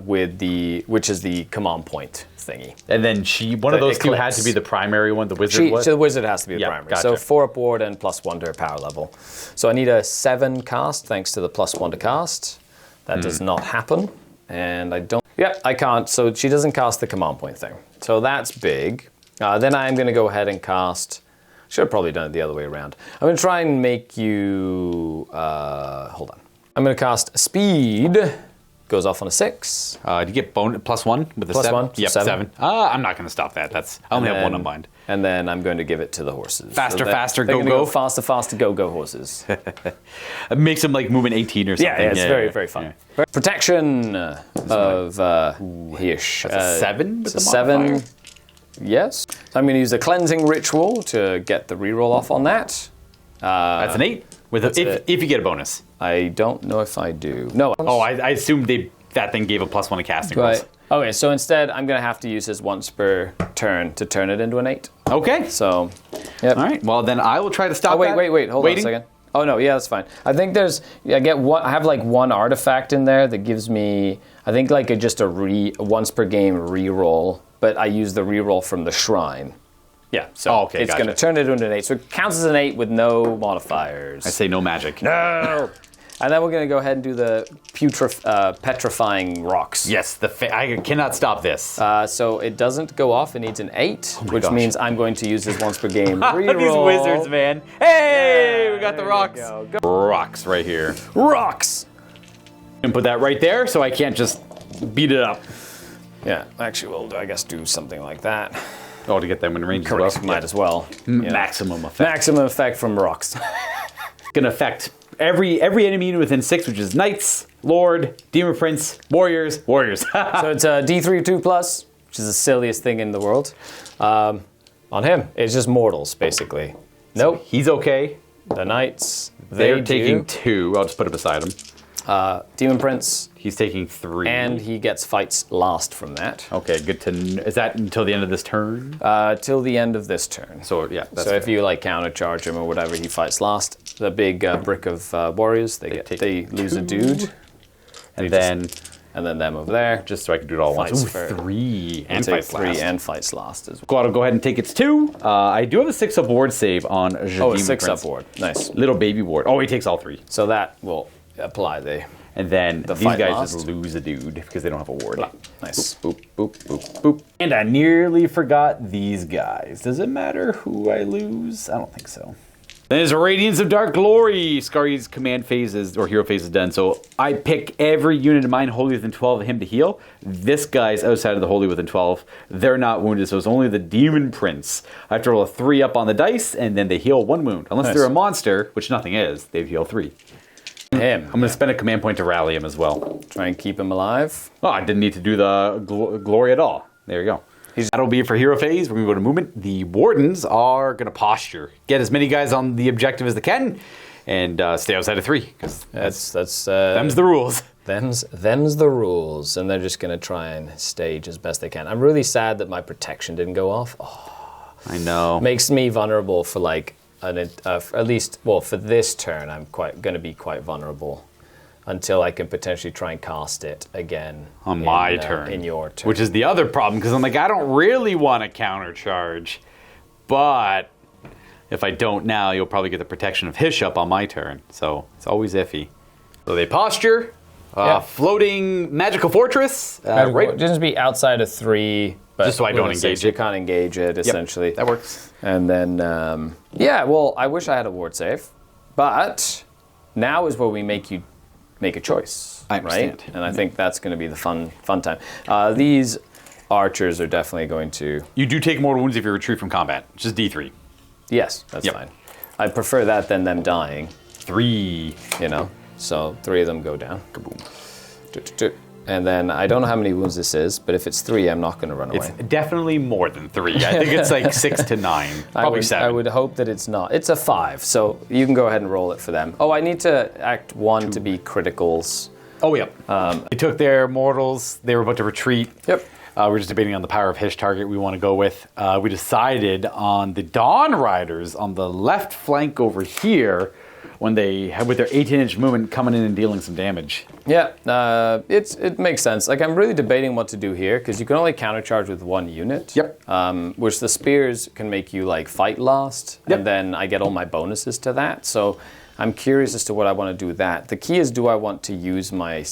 which is the command point thingy. And then one of those two had to be the primary one, the wizard was? So the wizard has to be the primary. Gotcha. So 4 aboard and +1 to her power level. So I need a 7 cast thanks to the +1 to cast. That does not happen. And I don't... Yep, I can't. So she doesn't cast the command point thing. So that's big. Then I'm going to go ahead and cast... Should have probably done it the other way around. I'm going to try and make you... hold on. I'm going to cast Speed. Goes off on a 6. Do you get +1 with the +1? 7? Yep, 7. 7. I'm not going to stop that. I only have 1 unbind. And then I'm going to give it to the horses. Faster, they're go. Go faster, go horses. It makes them like moving 18 or something. Yeah, it's very fun. Yeah. Protection of Hish. That's a 7 with the 7. Yes. So I'm going to use a cleansing ritual to get the reroll off on that. That's an 8 if you get a bonus. I don't know if I do. No. Oh, I assume they that thing gave a +1 to casting rolls. Right. Okay, so instead, I'm going to have to use his once per turn to turn it into an 8. Okay. So, yep. All right. Well, then I will try to stop. Oh wait. Hold on a second. Oh no, yeah, that's fine. I think I have like one artifact in there that gives me, I think like a once per game reroll, but I use the reroll from the shrine. Yeah, so it's going to turn it into an 8. So it counts as an 8 with no modifiers. I say no magic. No. And then we're going to go ahead and do the petrifying rocks. Yes, I cannot stop this. So it doesn't go off. It needs an 8, which means I'm going to use this once per game reroll. These wizards, man. Hey, we got the rocks. Rocks right here. Rocks. And put that right there so I can't just beat it up. Yeah, actually, we'll, I guess, do something like that. Oh, to get them in range. Correct. Might as well. Maximum effect. Maximum effect from rocks. Gonna affect every enemy unit within 6, which is Knights, Lord, Demon Prince, Warriors. So it's a D3 2+, which is the silliest thing in the world. On him, it's just mortals, basically. Nope. He's okay. The Knights, They're taking 2. I'll just put it beside him. Demon Prince. He's taking 3. And he gets fights last from that. Okay, good to know. Is that until the end of this turn? Till the end of this turn. So, yeah. That's so if you like countercharge him or whatever, he fights last. The big brick of warriors, they lose a dude. And then them over there. Just so I can do it all at once. 3 and fights last. 3 and fights last as well. Go ahead and take its 2. I do have a 6-up ward save on Demon Prince. 6-up ward. Nice. Little baby ward. Oh, he takes all 3. So that will apply And then these guys last. just lose a dude because they don't have a ward. Nice. Boop, boop, boop, boop, boop. And I nearly forgot these guys. Does it matter who I lose? I don't think so. Then there's Radiance of Dark Glory. Skari's command phases or hero phase is done. So I pick every unit of mine wholly within 12 of him to heal. This guy's outside of the wholly within 12. They're not wounded, so it's only the Demon Prince. I have to roll a 3 up on the dice, and then they heal 1 wound. Unless they're a monster, which nothing is, they heal 3. Him. I'm going to spend a command point to rally him as well. Try and keep him alive. Oh, I didn't need to do the glory at all. There you go. That'll be it for hero phase. We're going to go to movement. The wardens are going to posture. Get as many guys on the objective as they can, and stay outside of 3. Because that's them's the rules. Them's the rules, and they're just going to try and stage as best they can. I'm really sad that my protection didn't go off. Oh, I know. Makes me vulnerable for like at least, well, for this turn, I'm going to be quite vulnerable until I can potentially try and cast it again on my turn. In your turn. Which is the other problem, because I'm like, I don't really want to countercharge, but if I don't now, you'll probably get the protection of Hishop on my turn. So it's always iffy. So they posture, floating magical fortress. Right? Just be outside of 3. But just so I don't engage it. You can't engage it, essentially. That works. And then, well, I wish I had a ward save, but now is where we make you make a choice. I understand. Right? And I think that's going to be the fun time. These archers are definitely going to... You do take mortal wounds if you retreat from combat, which is D3. Yes, that's fine. I prefer that than them dying. 3. You know? So 3 of them go down. Kaboom. And then I don't know how many wounds this is, but if it's 3, I'm not going to run away. It's definitely more than 3. I think it's like 6 to 9. Probably 7. I would hope that it's not. It's a 5, so you can go ahead and roll it for them. Oh, I need to act 1 to be criticals. Oh, yep. They took their mortals. They were about to retreat. Yep. We're just debating on the power of Hish target we want to go with. We decided on the Dawn Riders on the left flank over here when they have with their 18-inch movement coming in and dealing some damage. Yeah, it makes sense. Like, I'm really debating what to do here because you can only countercharge with 1 unit. Yep. Which the spears can make you like fight last, and then I get all my bonuses to that. So I'm curious as to what I want to do with that. The key is, do I want to use my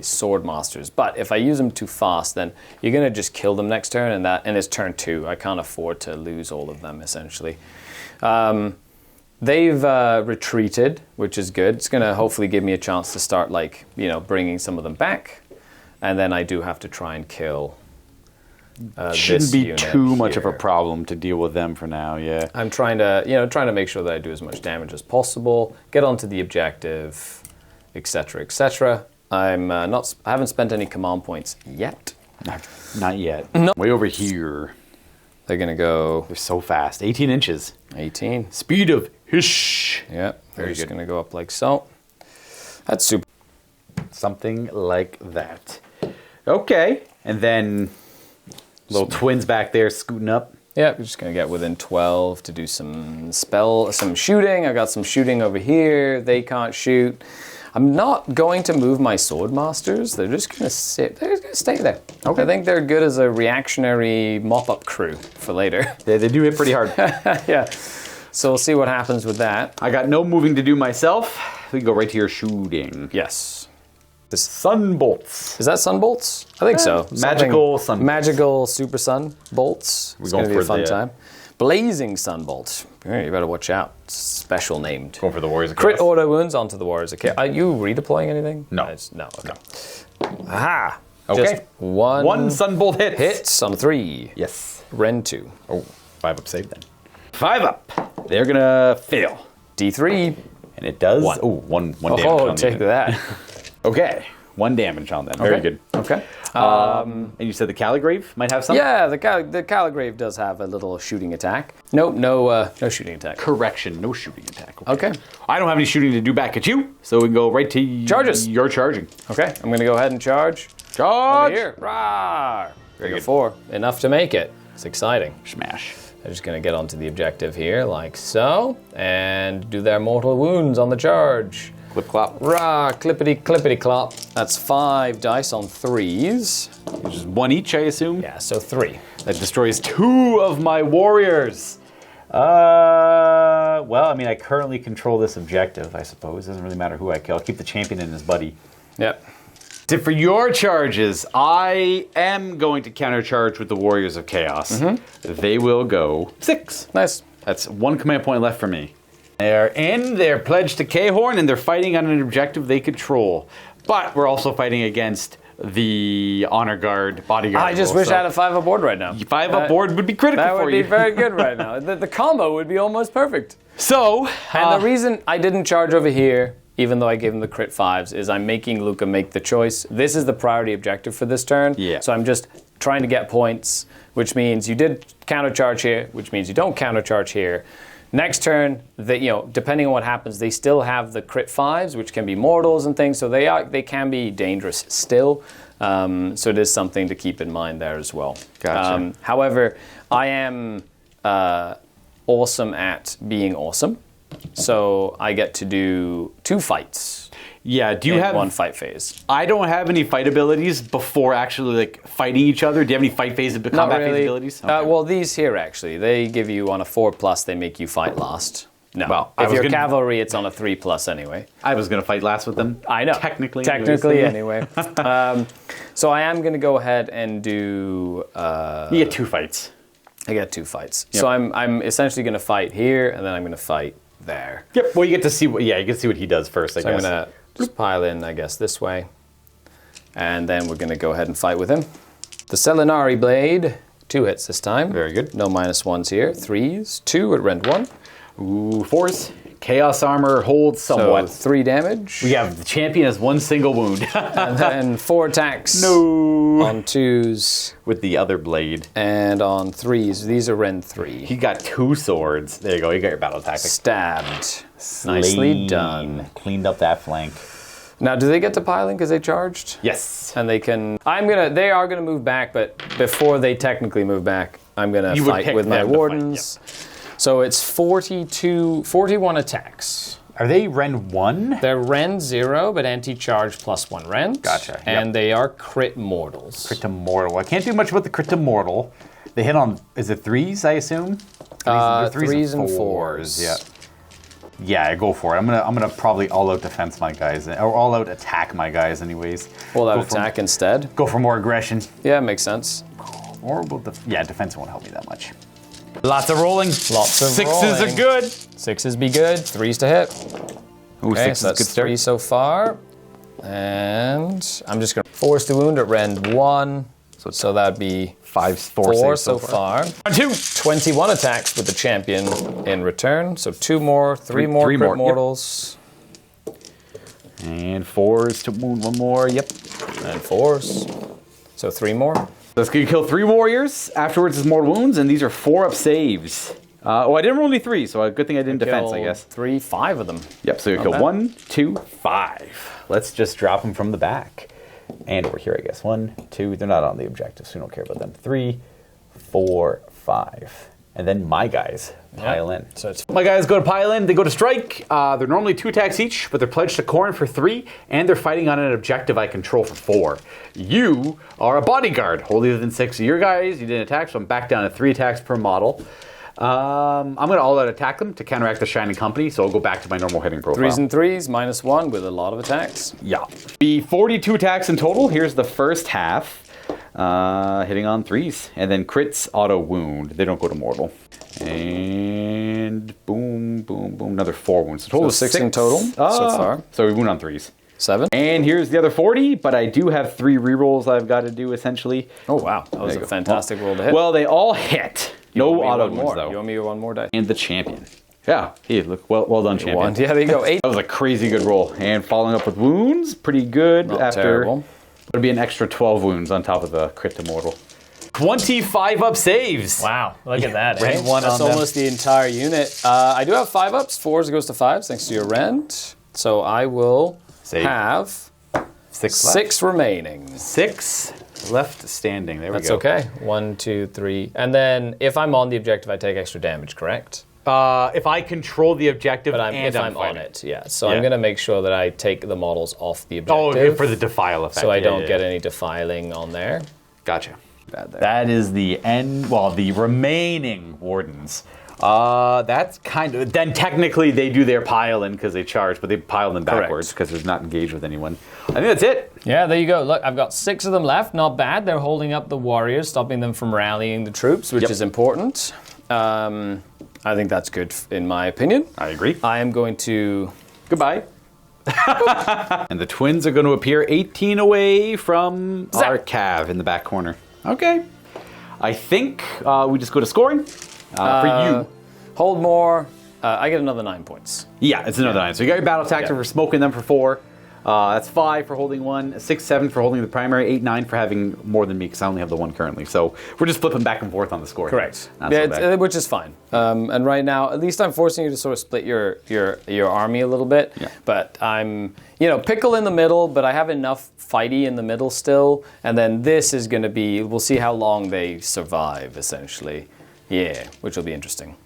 sword masters? But if I use them too fast, then you're gonna just kill them next turn, and it's turn 2. I can't afford to lose all of them essentially. They've retreated, which is good. It's going to hopefully give me a chance to start, like, bringing some of them back. And then I do have to try and kill Shouldn't be too much of a problem to deal with them for now, yeah. I'm trying to make sure that I do as much damage as possible, get onto the objective, etc., etc. I haven't spent any command points yet. Not yet. No. Way over here. They're going to go... They're so fast. 18 inches. 18. Speed of Hish. Yeah, they're just going to go up like so. That's super. Something like that. Okay. And then little twins back there scooting up. Yeah, we're just gonna get within 12 to do some shooting. I got some shooting over here. They can't shoot. I'm not going to move my sword masters. They're just gonna sit. They're just gonna stay there. Okay. I think they're good as a reactionary mop-up crew for later. They do hit pretty hard. Yeah. So we'll see what happens with that. I got no moving to do myself. We can go right to your shooting. Yes. Sun bolts. Is that sun bolts? I think so. Magical sun bolts. Magical super sun bolts. It's going to be a fun time. Blazing sun bolts. You better watch out. It's special named. Going for the Warriors of Crit Chaos. auto wounds onto the Warriors of Chaos. Are you redeploying anything? No. No. Okay. Aha. Okay. Just one sun bolt hits. Hits on 3. Yes. Ren 2. Oh, 5 up save then. 5 up. They're gonna fail. D3. And it does. One. Oh, one damage. Oh, on the take unit. that. Okay. 1 damage on them. Very good. Okay. And you said the Caligrave might have something? Yeah, the Caligrave does have a little shooting attack. Nope, no shooting attack. Correction, no shooting attack. Okay. I don't have any shooting to do back at you, so we can go right to Charges. You're charging. Okay, I'm going to go ahead and charge. Charge! Over here. Rawr. Very good. 4. Enough to make it. It's exciting. Smash. I'm just going to get onto the objective here, like so, and do their mortal wounds on the charge. Clip clop. Rah, clippity clippity clop. That's 5 dice on 3s. Which is 1 each, I assume? Yeah, so 3. That destroys 2 of my warriors. Well, I mean, I currently control this objective, I suppose. It doesn't really matter who I kill. I'll keep the champion and his buddy. Yep. For your charges, I am going to countercharge with the Warriors of Chaos. They will go 6. Nice. That's 1 command point left for me. They're pledged to K-Horn, and they're fighting on an objective they control. But we're also fighting against the Honor Guard bodyguard. I just wish I had a 5 aboard right now. 5 aboard would be critical That for would you. be very good right now. The combo would be almost perfect. So, And the reason I didn't charge over here, even though I gave him the crit 5s, is I'm making Luka make the choice. This is the priority objective for this turn. Yeah. So I'm just trying to get points, which means you did countercharge here, which means you don't countercharge here. Next turn, depending on what happens, they still have the crit 5s, which can be mortals and things, so they can be dangerous still. So it is something to keep in mind there as well. Gotcha. However, I am awesome at being awesome, so I get to do 2 fights. yeah, do you in have... one fight phase? I don't have any fight abilities before actually like fighting each other. Do you have any fight phase Not combat phase really. abilities? Okay. Well, these here actually, they give you on a 4+, they make you fight last. No, Well, I if was you're gonna- cavalry, it's on a 3+ anyway. I was going to fight last with them. I know. Technically anyway. So I am going to go ahead and do. You get 2 fights. I get 2 fights. Yep. So I'm essentially going to fight here, and then I'm going to fight there. Yep. Well, you get to see what. Yeah, you get to see what he does first. I So I'm guess. going to just pile in, I guess, this way, and then we're going to go ahead and fight with him. The Selinari blade, 2 hits this time. Very good. No -1s here. 3s, 2 at rend 1. Ooh, 4s. Chaos armor holds somewhat. So 3 damage. We have the champion has 1 single wound. And then 4 attacks. No. On 2s With the other blade. and on 3s. These are rend 3. He got 2 swords. There you go. You got your battle tactic. Stabbed. Nicely Slain. done. Cleaned up that flank. Now, do they get to piling because they charged? Yes. And they can. They are gonna move back, but before they technically move back, I'm gonna You would fight pick with my them to fight, wardens. So it's 41 attacks. Are they Ren 1? They're rend 0, but anti-charge +1 rend. Gotcha, And yep. they are crit mortals. Crit to mortal. I can't do much about the crit to mortal. They hit on, is it 3s, I assume? 3s and 4s. Yeah. Yeah, I go for it. I'm gonna probably all out defense my guys, or all out attack my guys, anyways. All out Go for- attack instead. Go for more aggression. Yeah, makes sense. Or defense won't help me that much. Lots of rolling. Lots of 6s rolling. are good. 6s be good. 3s to hit. Ooh, Okay, 6 so is that's good start. 3 so far. And I'm just going to force the wound at rend 1. So that'd be 4 4 saves so far. 2. 21 attacks with the champion in return. So 2 more, 3 more three crit more, yep. mortals. And 4s to wound 1 more. Yep. And 4s. So 3 more. Let's kill 3 warriors. Afterwards is mortal wounds, and these are 4 up saves. I didn't roll any 3, so a good thing I didn't defense, I Kill guess. 3, 5 of them. Yep, so you kill bad. 1, 2, 5. Let's just drop them from the back. And over here, I guess. 1, 2, they're not on the objective, so we don't care about them. 3, 4, 5. And then my guys pile in. So it's My guys go to pile in, they go to strike. They're normally 2 attacks each, but they're pledged to Corn for 3, and they're fighting on an objective I control for 4. You are a bodyguard, wholly within 6 of your guys. You didn't attack, so I'm back down to 3 attacks per model. I'm going to all-out attack them to counteract the Shining Company, so I'll go back to my normal hitting profile. 3s and 3s, -1 with a lot of attacks. Yeah. Be 42 attacks in total. Here's the first half. Hitting on 3s. And then crits auto wound. They don't go to mortal. And boom, boom, boom. Another 4 wounds. So total So of 6 in total so far. So we wound on 3s. 7. And here's the other 40, but I do have 3 rerolls I've got to do essentially. Oh, wow. That was There a you go. fantastic roll to hit. Well, they all hit. You owe No me auto one wounds more. though. You owe me 1 more die. And the champion. Yeah. Hey, look, well done, champion. 1. Yeah, there you go. 8. That was a crazy good roll. And following up with wounds, pretty good. Not after terrible. Would be an extra 12 wounds on top of the crit to mortal. 25 up saves. Wow, look at that. Rent one That's on them. almost the entire unit. I do have 5 ups. 4s goes to 5s thanks to your rent. So I will Save. have 6 left. 6 remaining. 6 left standing. There That's we go. okay. 1, 2, 3. And then if I'm on the objective, I take extra damage, correct? If I control the objective But if I'm on it, yeah. So Yeah. I'm going to make sure that I take the models off the Oh, objective. okay, for the defile effect. so I Yeah, don't yeah, get yeah. any defiling on there. Gotcha. Bad there. That is the end. Well, the remaining wardens. That's kind of. Then technically they do their pile in because they charge, but they pile them backwards because they're not engaged with anyone. I think that's it. Yeah, there you go. Look, I've got 6 of them left. Not bad. They're holding up the warriors, stopping them from rallying the troops, which Yep. is important. I think that's good, in my opinion. I agree. I am going to... Goodbye. And the twins are going to appear 18 away from our cav in the back corner. Okay. I think we just go to scoring for you. Hold more. I get another 9 points. Yeah, it's another 9. So you got your battle tactic Yeah. for smoking them for 4. That's 5 for holding 1, 6, 7 for holding the primary, 8, 9 for having more than me because I only have the 1 currently. So we're just flipping back and forth on the score. Correct. Not Yeah, so bad. which is fine. And right now, at least I'm forcing you to sort of split your army a little bit. Yeah. But I'm, pickle in the middle, but I have enough fighty in the middle still. And then this is going to be, we'll see how long they survive, essentially. Yeah, which will be interesting.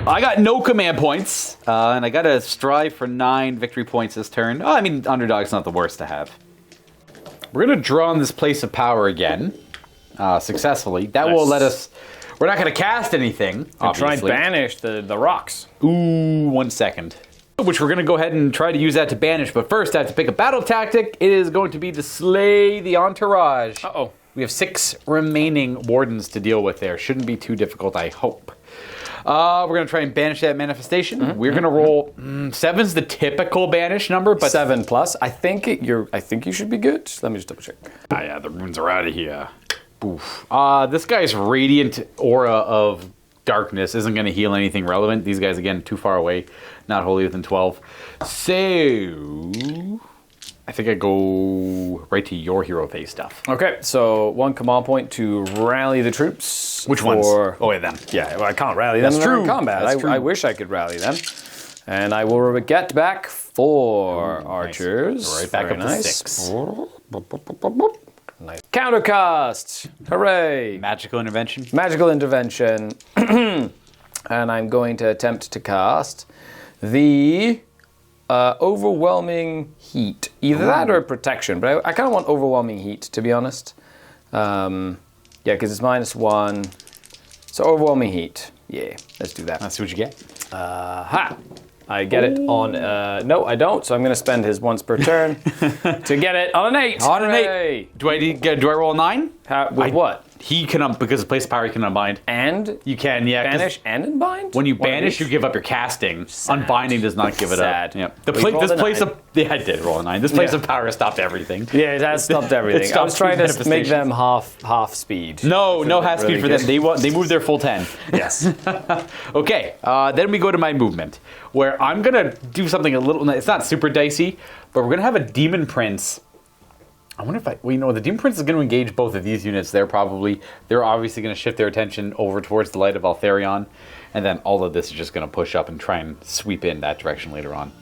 I got no command points, and I got to strive for 9 victory points this turn. Oh, I mean, underdog's not the worst to have. We're going to draw on this place of power again, successfully. That will Nice. let us... We're not going to cast anything, Try and obviously. banish the rocks. Ooh, 1 second. Which we're going to go ahead and try to use that to banish. But first, I have to pick a battle tactic. It is going to be to slay the entourage. Uh-oh. We have 6 remaining wardens to deal with there. Shouldn't be too difficult, I hope. We're going to try and banish that manifestation. We're going to roll... 7's the typical banish number, but... 7 plus. I think you should be good. Let me just double check. Ah, yeah, the runes are out of here. Oof. This guy's radiant aura of darkness isn't going to heal anything relevant. These guys, again, too far away. Not wholly within 12. So... I think I go right to your hero phase stuff. Okay, so 1 command point to rally the troops. Which ones? Oh, yeah, them. Yeah, well, I can't rally them. That's They're in true. combat. That's true. I wish I could rally them. And I will get back 4 archers. Right back Very up to nice. 6. Nice. Countercast. Hooray. Magical intervention. Magical intervention. And I'm going to attempt to cast the overwhelming heat. Either that or protection, but I kind of want overwhelming heat, to be honest. Yeah, because it's -1. So overwhelming heat. Yeah, let's do that. Let's see what you get. Ha! I get it on... no, I don't, so I'm going to spend his once per turn to get it on an 8. On an 8. Hooray. Do I roll a 9? With what? He can, because of place of power, he can unbind. And You can, yeah. 'cause banish and unbind? When you One of banish, you each? give up your casting. Unbinding does not give it Sad. up. Yep. But you rolled This a place 9. of... Yeah, I did roll a 9. This place Yeah. of power stopped everything. Yeah, it has stopped everything. I stopped was trying to make manifestations. them half speed. No Really half speed for good. them. They move their full 10. Yes. Okay, then we go to my movement, where I'm going to do something a little... It's not super dicey, but we're going to have a Demon Prince I wonder if the Demon Prince is going to engage both of these units. They're obviously going to shift their attention over towards the Light of Altharion, and then all of this is just going to push up and try and sweep in that direction later on,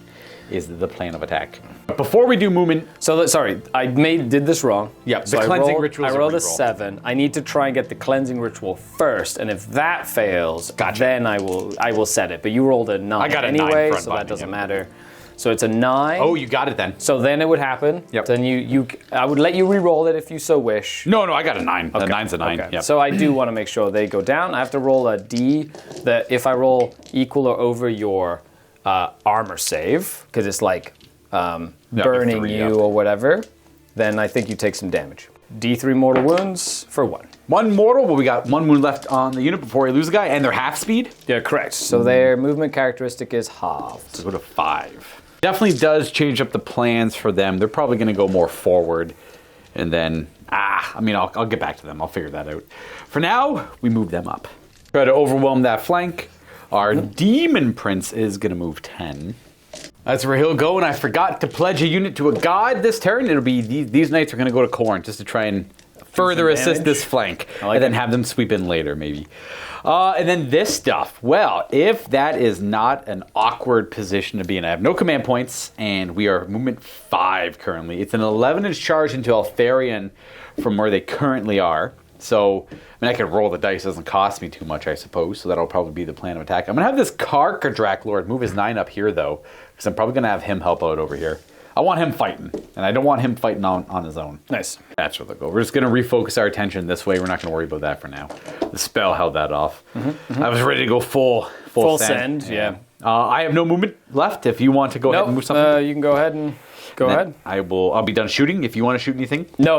is the plan of attack. But before we do movement... So, sorry, I did this wrong. Yeah, so the cleansing ritual is I rolled a reroll. 7. I need to try and get the cleansing ritual first, and if that fails, then I will set it. But you rolled a 9 I got a 9 anyway, front so that button, doesn't yeah. matter. So it's a 9. Oh, you got it then. So then it would happen. Yep. Then I would let you re-roll it if you so wish. No, I got a 9. Okay. A 9's a 9. Okay. Yep. So I do want to make sure they go down. I have to roll a D. That if I roll equal or over your armor save, because it's like burning 3, you or whatever, then I think you take some damage. D3 mortal wounds for 1. 1 mortal, well, we got 1 wound left on the unit before we lose a guy, and they're half speed. Yeah, correct. So their movement characteristic is halved. So go to 5. Definitely does change up the plans for them. They're probably going to go more forward. And then, I'll get back to them. I'll figure that out. For now, we move them up. Try to overwhelm that flank. Our Demon Prince is going to move 10. That's where he'll go, and I forgot to pledge a unit to a god this turn. It'll be, these knights are going to go to Khorne just to try and further assist this flank. And then have them sweep in later, maybe. And then this stuff. Well, if that is not an awkward position to be in, I have no command points, and we are movement 5 currently. It's an 11-inch charge into Altharion from where they currently are. So, I could roll the dice. It doesn't cost me too much, I suppose. So that'll probably be the plan of attack. I'm going to have this Karkadrak Lord move his 9 up here, though, because I'm probably going to have him help out over here. I want him fighting, and I don't want him fighting on his own. Nice. That's where they'll go. We're just going to refocus our attention this way. We're not going to worry about that for now. The spell held that off. I was ready to go full send. Yeah. I have no movement left. If you want to go ahead and move something, you can go ahead and go ahead. I'll be done shooting. If you want to shoot anything, No,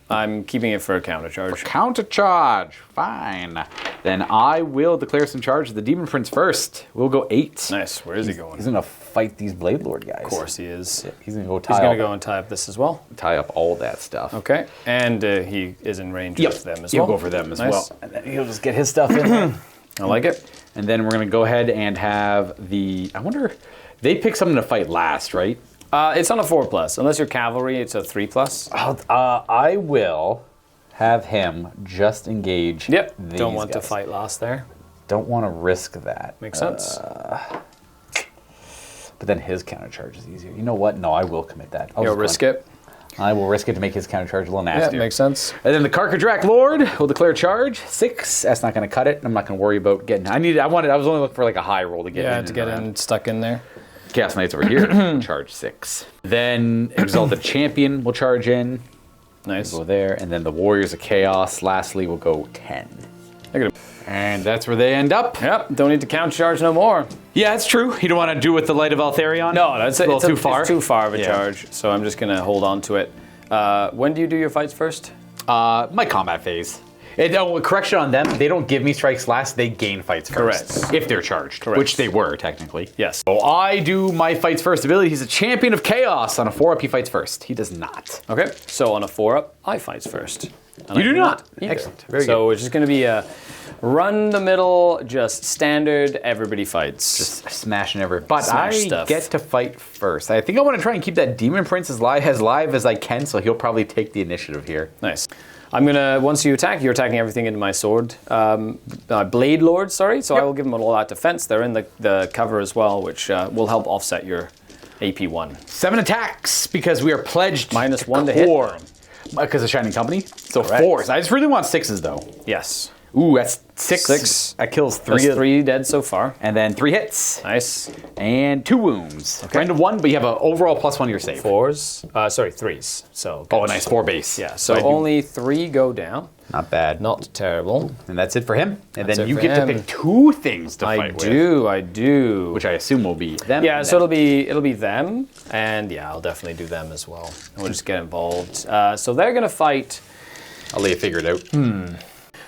I'm keeping it for a counter charge. counter charge. Fine. Then I will declare some charge. The Demon Prince first. We'll go 8. Nice. Where is he going? He's going to fight these Blade Lord guys. Of course he is. He's going to go He's going to go and tie up this as well. tie up all that stuff. Okay. And he is in range Yep. of them as He'll well. go for them as Nice. well. And then he'll just get his stuff in there. I like it. And then we're going to go ahead and have I wonder, they pick something to fight last, right? It's on a 4+. Unless you're cavalry, it's a 3+. I will have him just engage. Yep. These Don't want to guys. fight last there. Don't want to risk that. Makes sense. But then his counter charge is easier. You know what? No, I will commit that. You'll risk it. I will risk it to make his counter charge a little Yeah, nastier. makes sense. And then the Karkadrak Lord will declare charge. 6. That's not going to cut it. I'm not going to worry about getting. I was only looking for like a high roll to get in. Yeah, to get around. in, stuck in there. Chaos Knights over here. Charge 6. Then Exalted Champion will charge in. Nice. Go there. And then the Warriors of Chaos lastly will go 10. They're gonna- And that's where they end up. Yep, don't need to counter charge no more. Yeah, that's true. You don't want to do with the Light of Altharion? No, that's a little too far. It's too far of a Yeah. charge, so I'm just gonna hold on to it. When do you do your fights first? My combat phase. Correction on them, they don't give me strikes last, they gain fights first. Correct. If they're charged, Correct. which they were, technically. Yes. So I do my fights first ability. He's a champion of chaos. On a 4-up, he fights first. He does not. Okay, so on a 4-up, I fights first. And You I do not. either. Excellent. Very so it's just gonna be a run the middle, just standard, everybody fights. Just smashing every. But Smash I stuff. get to fight first. I think I want to try and keep that Demon Prince as live as I can, so he'll probably take the initiative here. Nice. I'm gonna, once you attack, you're attacking everything into my sword. Blade Lord, sorry, so I will give them all that defense. They're in the cover as well, which will help offset your AP1. 7 attacks because we are pledged -1 to hit. Khorne. Because of Shining Company. So Correct. 4s. I just really want 6s though. Yes. Ooh, that's 6. 6. That kills 3. That's 3 dead so far. And then 3 hits. Nice. And 2 wounds. Friend of 1, but you have an overall +1 to your save. 4s. Sorry, 3s. So Oh, good. nice. 4 base. Yeah, so I do- only 3 go down. Not bad. Not terrible. And that's it for him. And That's then it you for get to him. pick 2 things to I fight with. do. Which I assume will be them. Yeah, and so them. it'll be them, and yeah, I'll definitely do them as well. And we'll just get involved. So they're gonna fight. I'll let you figure it out.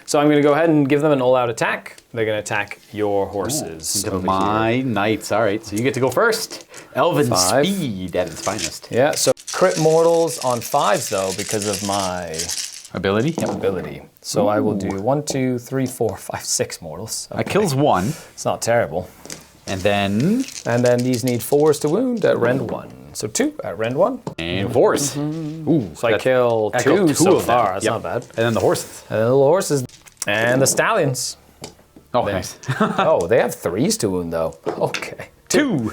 So I'm gonna go ahead and give them an all-out attack. They're gonna attack your horses. Into over my here. knights. All right, so you get to go first. Elven 5. speed at its finest. Yeah. So crit mortals on 5s though because of my Ability. Yep. ability. So I will do 1, 2, 3, 4, 5, 6 mortals. That kills 1. It's not terrible. And then these need 4s to wound at rend 1. So 2 at rend 1. and 4s. Ooh, So I kill 2 so of them. far. That's Yep. not bad. And then the horses. And the little horses. And the stallions. Oh, nice. Oh, they have 3s to wound though. Okay. 2.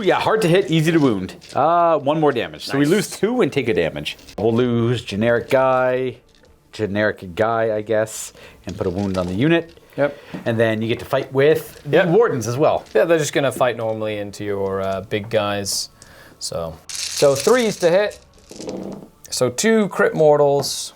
Yeah, hard to hit, easy to wound. 1 more damage. So we lose 2 and take a damage. We'll lose generic guy, I guess, and put a wound on the unit. Yep. And then you get to fight with the wardens as well. Yeah, they're just gonna fight normally into your big guys. So 3s to hit. So 2 crit mortals.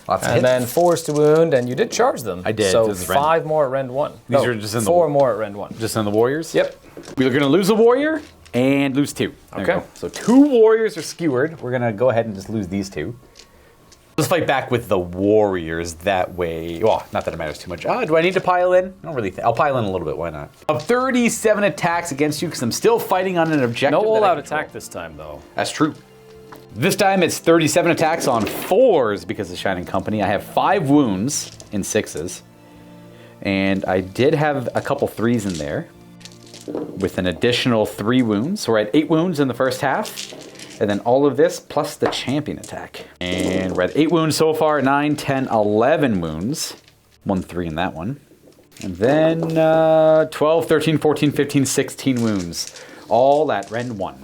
Lots of And hits. then 4s to wound, and you did charge them. I did. So This is rend. 5 more at rend 1. These are just in the 4 more at rend 1. Just on the warriors? Yep. We're going to lose a warrior and lose 2. There you Okay. go. So 2 warriors are skewered. We're going to go ahead and just lose these 2. Let's fight back with the warriors that way. Well, not that it matters too much. Do I need to pile in? I don't really think. I'll pile in a little bit. Why not? Of 37 attacks against you because I'm still fighting on an objective. No that I all-out control. attack this time, though. That's true. This time it's 37 attacks on 4s because of Shining Company. I have 5 wounds in 6s. And I did have a couple 3s in there with an additional 3 wounds. So we're at 8 wounds in the first half. And then all of this plus the champion attack. And we're at 8 wounds so far, 9, 10, 11 wounds. 1 3 in that one. And then 12, 13, 14, 15, 16 wounds. All at Rend 1.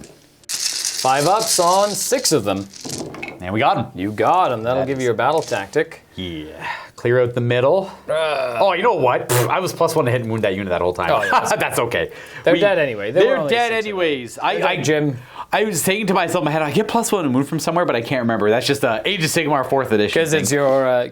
5 ups on 6 of them. And we got him. You got them. That'll give you your battle tactic. Yeah. Clear out the middle. Oh, you know what? Pfft, I was +1 to hit and wound that unit that whole time. Oh, yeah, that's okay. They're dead anyway. They're dead anyways. Jim. I was thinking to myself in my head, I get +1 to wound from somewhere, but I can't remember. That's just Age of Sigmar 4th edition. Because it's thing. your,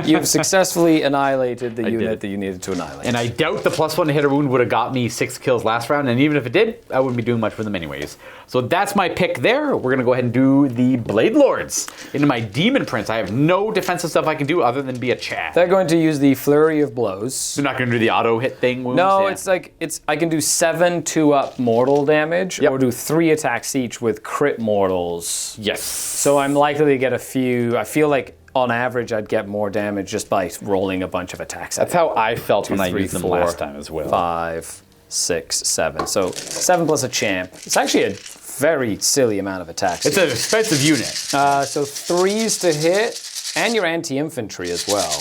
you have successfully annihilated the unit did. that you needed to annihilate. And I doubt the +1 to hit or wound would have got me 6 kills last round. And even if it did, I wouldn't be doing much with them anyways. So that's my pick there. We're going to go ahead and do the Blade Lords. Into my Demon Prince. I have no defensive stuff I can do other than be a Chad. They're going to use the Flurry of Blows. They're not going to do the auto hit thing. Wounds? No, Yeah. I can do 7 2-up mortal damage, Yep. or do 3 attacks each with crit mortals. Yes. So I'm likely to get a few. I feel like on average I'd get more damage just by rolling a bunch of attacks. That's how I felt when I 3, used them 4, last time as well. 5, 6, 7. So 7 plus a champ. It's actually a very silly amount of attacks. It's an expensive unit. So 3s to hit, and your anti-infantry as well,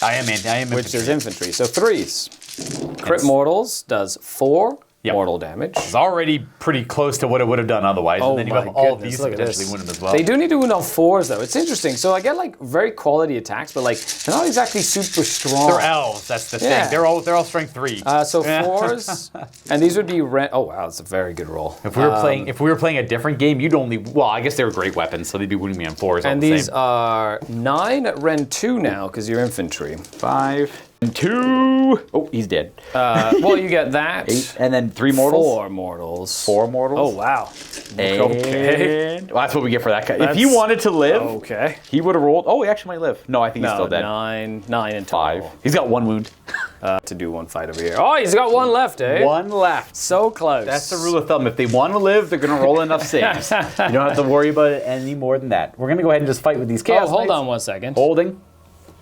I am which is infantry. So 3s. Crit mortals does 4 mortal damage. It's already pretty close to what it would have done otherwise. Oh and then you my have all of goodness, these look to at potentially this. win them as well. They do need to win on 4s though. It's interesting. So I get like very quality attacks, but like they're not exactly super strong. They're elves, that's the Yeah. thing. They're all strength 3. So 4s, and these would be oh wow, it's a very good roll. if we were playing a different game, you'd only I guess they were great weapons, so they'd be wounding me on 4s. And all the these same. are 9 at Rend 2 now because you're infantry. 5 and 2. Oh, he's dead. Well, you get that. 8 and then 3 mortals. 4 mortals. 4 mortals. Oh wow. Okay. And well, that's what we get for that guy. If he That's- wanted to live, Okay. he would have rolled. Oh, he actually might live. No, I think he's still dead. 9 and 5. 5. He's got 1 wound. To do 1 fight over here. Oh, he's got 1 left, eh? 1 left. So close. That's the rule of thumb. If they want to live, they're going to roll enough saves. You don't have to worry about it any more than that. We're going to go ahead and just fight with these chaos Oh, hold knights. on 1 second. Holding.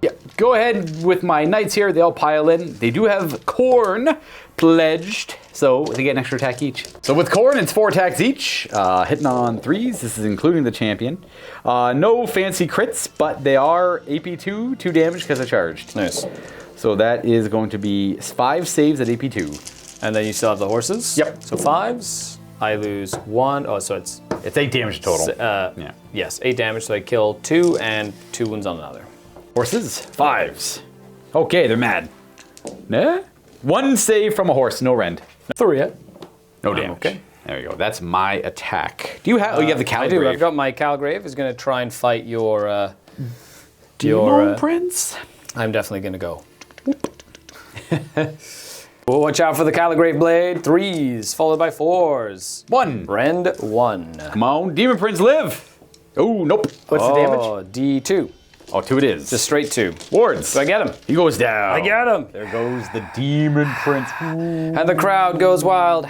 Yeah. Go ahead with my knights here. They'll pile in. They do have corn pledged, so they get an extra attack each. So with corn, it's 4 attacks each. Hitting on 3s. This is including the champion. No fancy crits, but they are AP2, 2 damage because I charged. Nice. So that is going to be 5 saves at AP2. And then you still have the horses? Yep. So 5s. I lose 1. Oh, so it's It's 8 damage total. Yeah. Yes, 8 damage. So I kill 2 and 2 wounds on another. Horses, 5s. Okay, they're mad. Nah? 1 save from a horse, no rend. 3. No damage. okay. There you go. That's my attack. Do you have? you have the I do. Calgrave. I've got my Calgrave. Is going to try and fight your. Demon Prince. I'm definitely going to go. Well, watch out for the Calgrave Blade. 3s, followed by 4s. 1. Rend 1. Come on, Demon Prince, live. Oh, nope. What's the damage? Oh, D2. Oh, 2 it is. Just straight 2. Wards. Do I get him? He goes down. I get him. There goes the Demon Prince. And the crowd goes wild.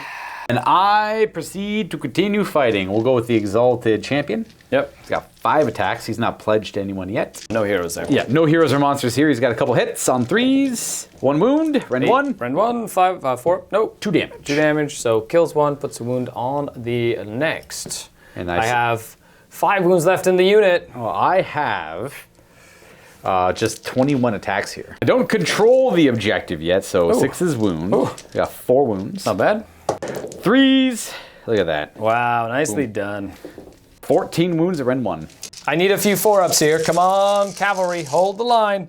And I proceed to continue fighting. We'll go with the Exalted Champion. Yep. He's got 5 attacks. He's not pledged to anyone yet. No heroes there. Yeah, no heroes or monsters here. He's got a couple hits on 3s. 1 wound. Rend 1. Rend 1, 5, 4. Nope. 2 damage. 2 damage. So kills 1, puts a wound on the next. And I have 5 wounds left in the unit. Well, I have just 21 attacks here. I don't control the objective yet, so 6 is wound. Ooh. I got 4 wounds. Not bad. 3s. Look at that. Wow, nicely done. 14 wounds at Rend 1. I need a few 4-ups here. Come on, cavalry, hold the line.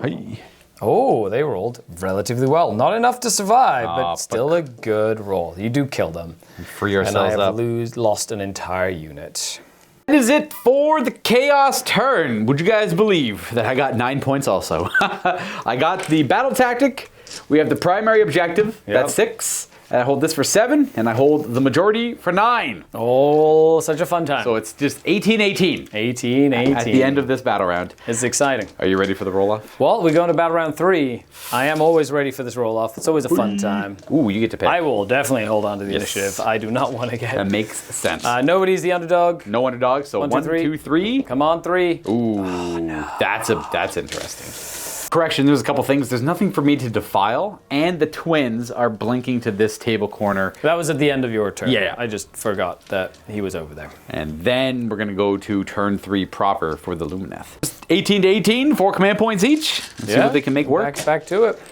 Hey. Oh, they rolled relatively well. Not enough to survive, but but still a good roll. You do kill them. Free And I ourselves have up. lost an entire unit. That is it for the Chaos turn. Would you guys believe that I got 9 points also? I got the battle tactic. We have the primary objective. Yep. That's 6. And I hold this for 7, and I hold the majority for 9. Oh, such a fun time. So it's just 18-18 18. at the end of this battle round. It's exciting. Are you ready for the roll-off? Well, we go into battle round 3. I am always ready for this roll-off. It's always a fun time. Ooh, you get to pick. I will definitely hold on to the Yes. initiative. I do not want to get... That makes sense. nobody's the underdog. No underdog, so 1, 1, 2, 2, 3. Come on, 3. Ooh, that's interesting. Correction, there's a couple things. There's nothing for me to defile, and the twins are blinking to this table corner. That was at the end of your turn. Yeah. I just forgot that he was over there. And then we're going to go to turn 3 proper for the Lumineth. 18-18, 4 command points each. Let's see what they can make work. Back to it.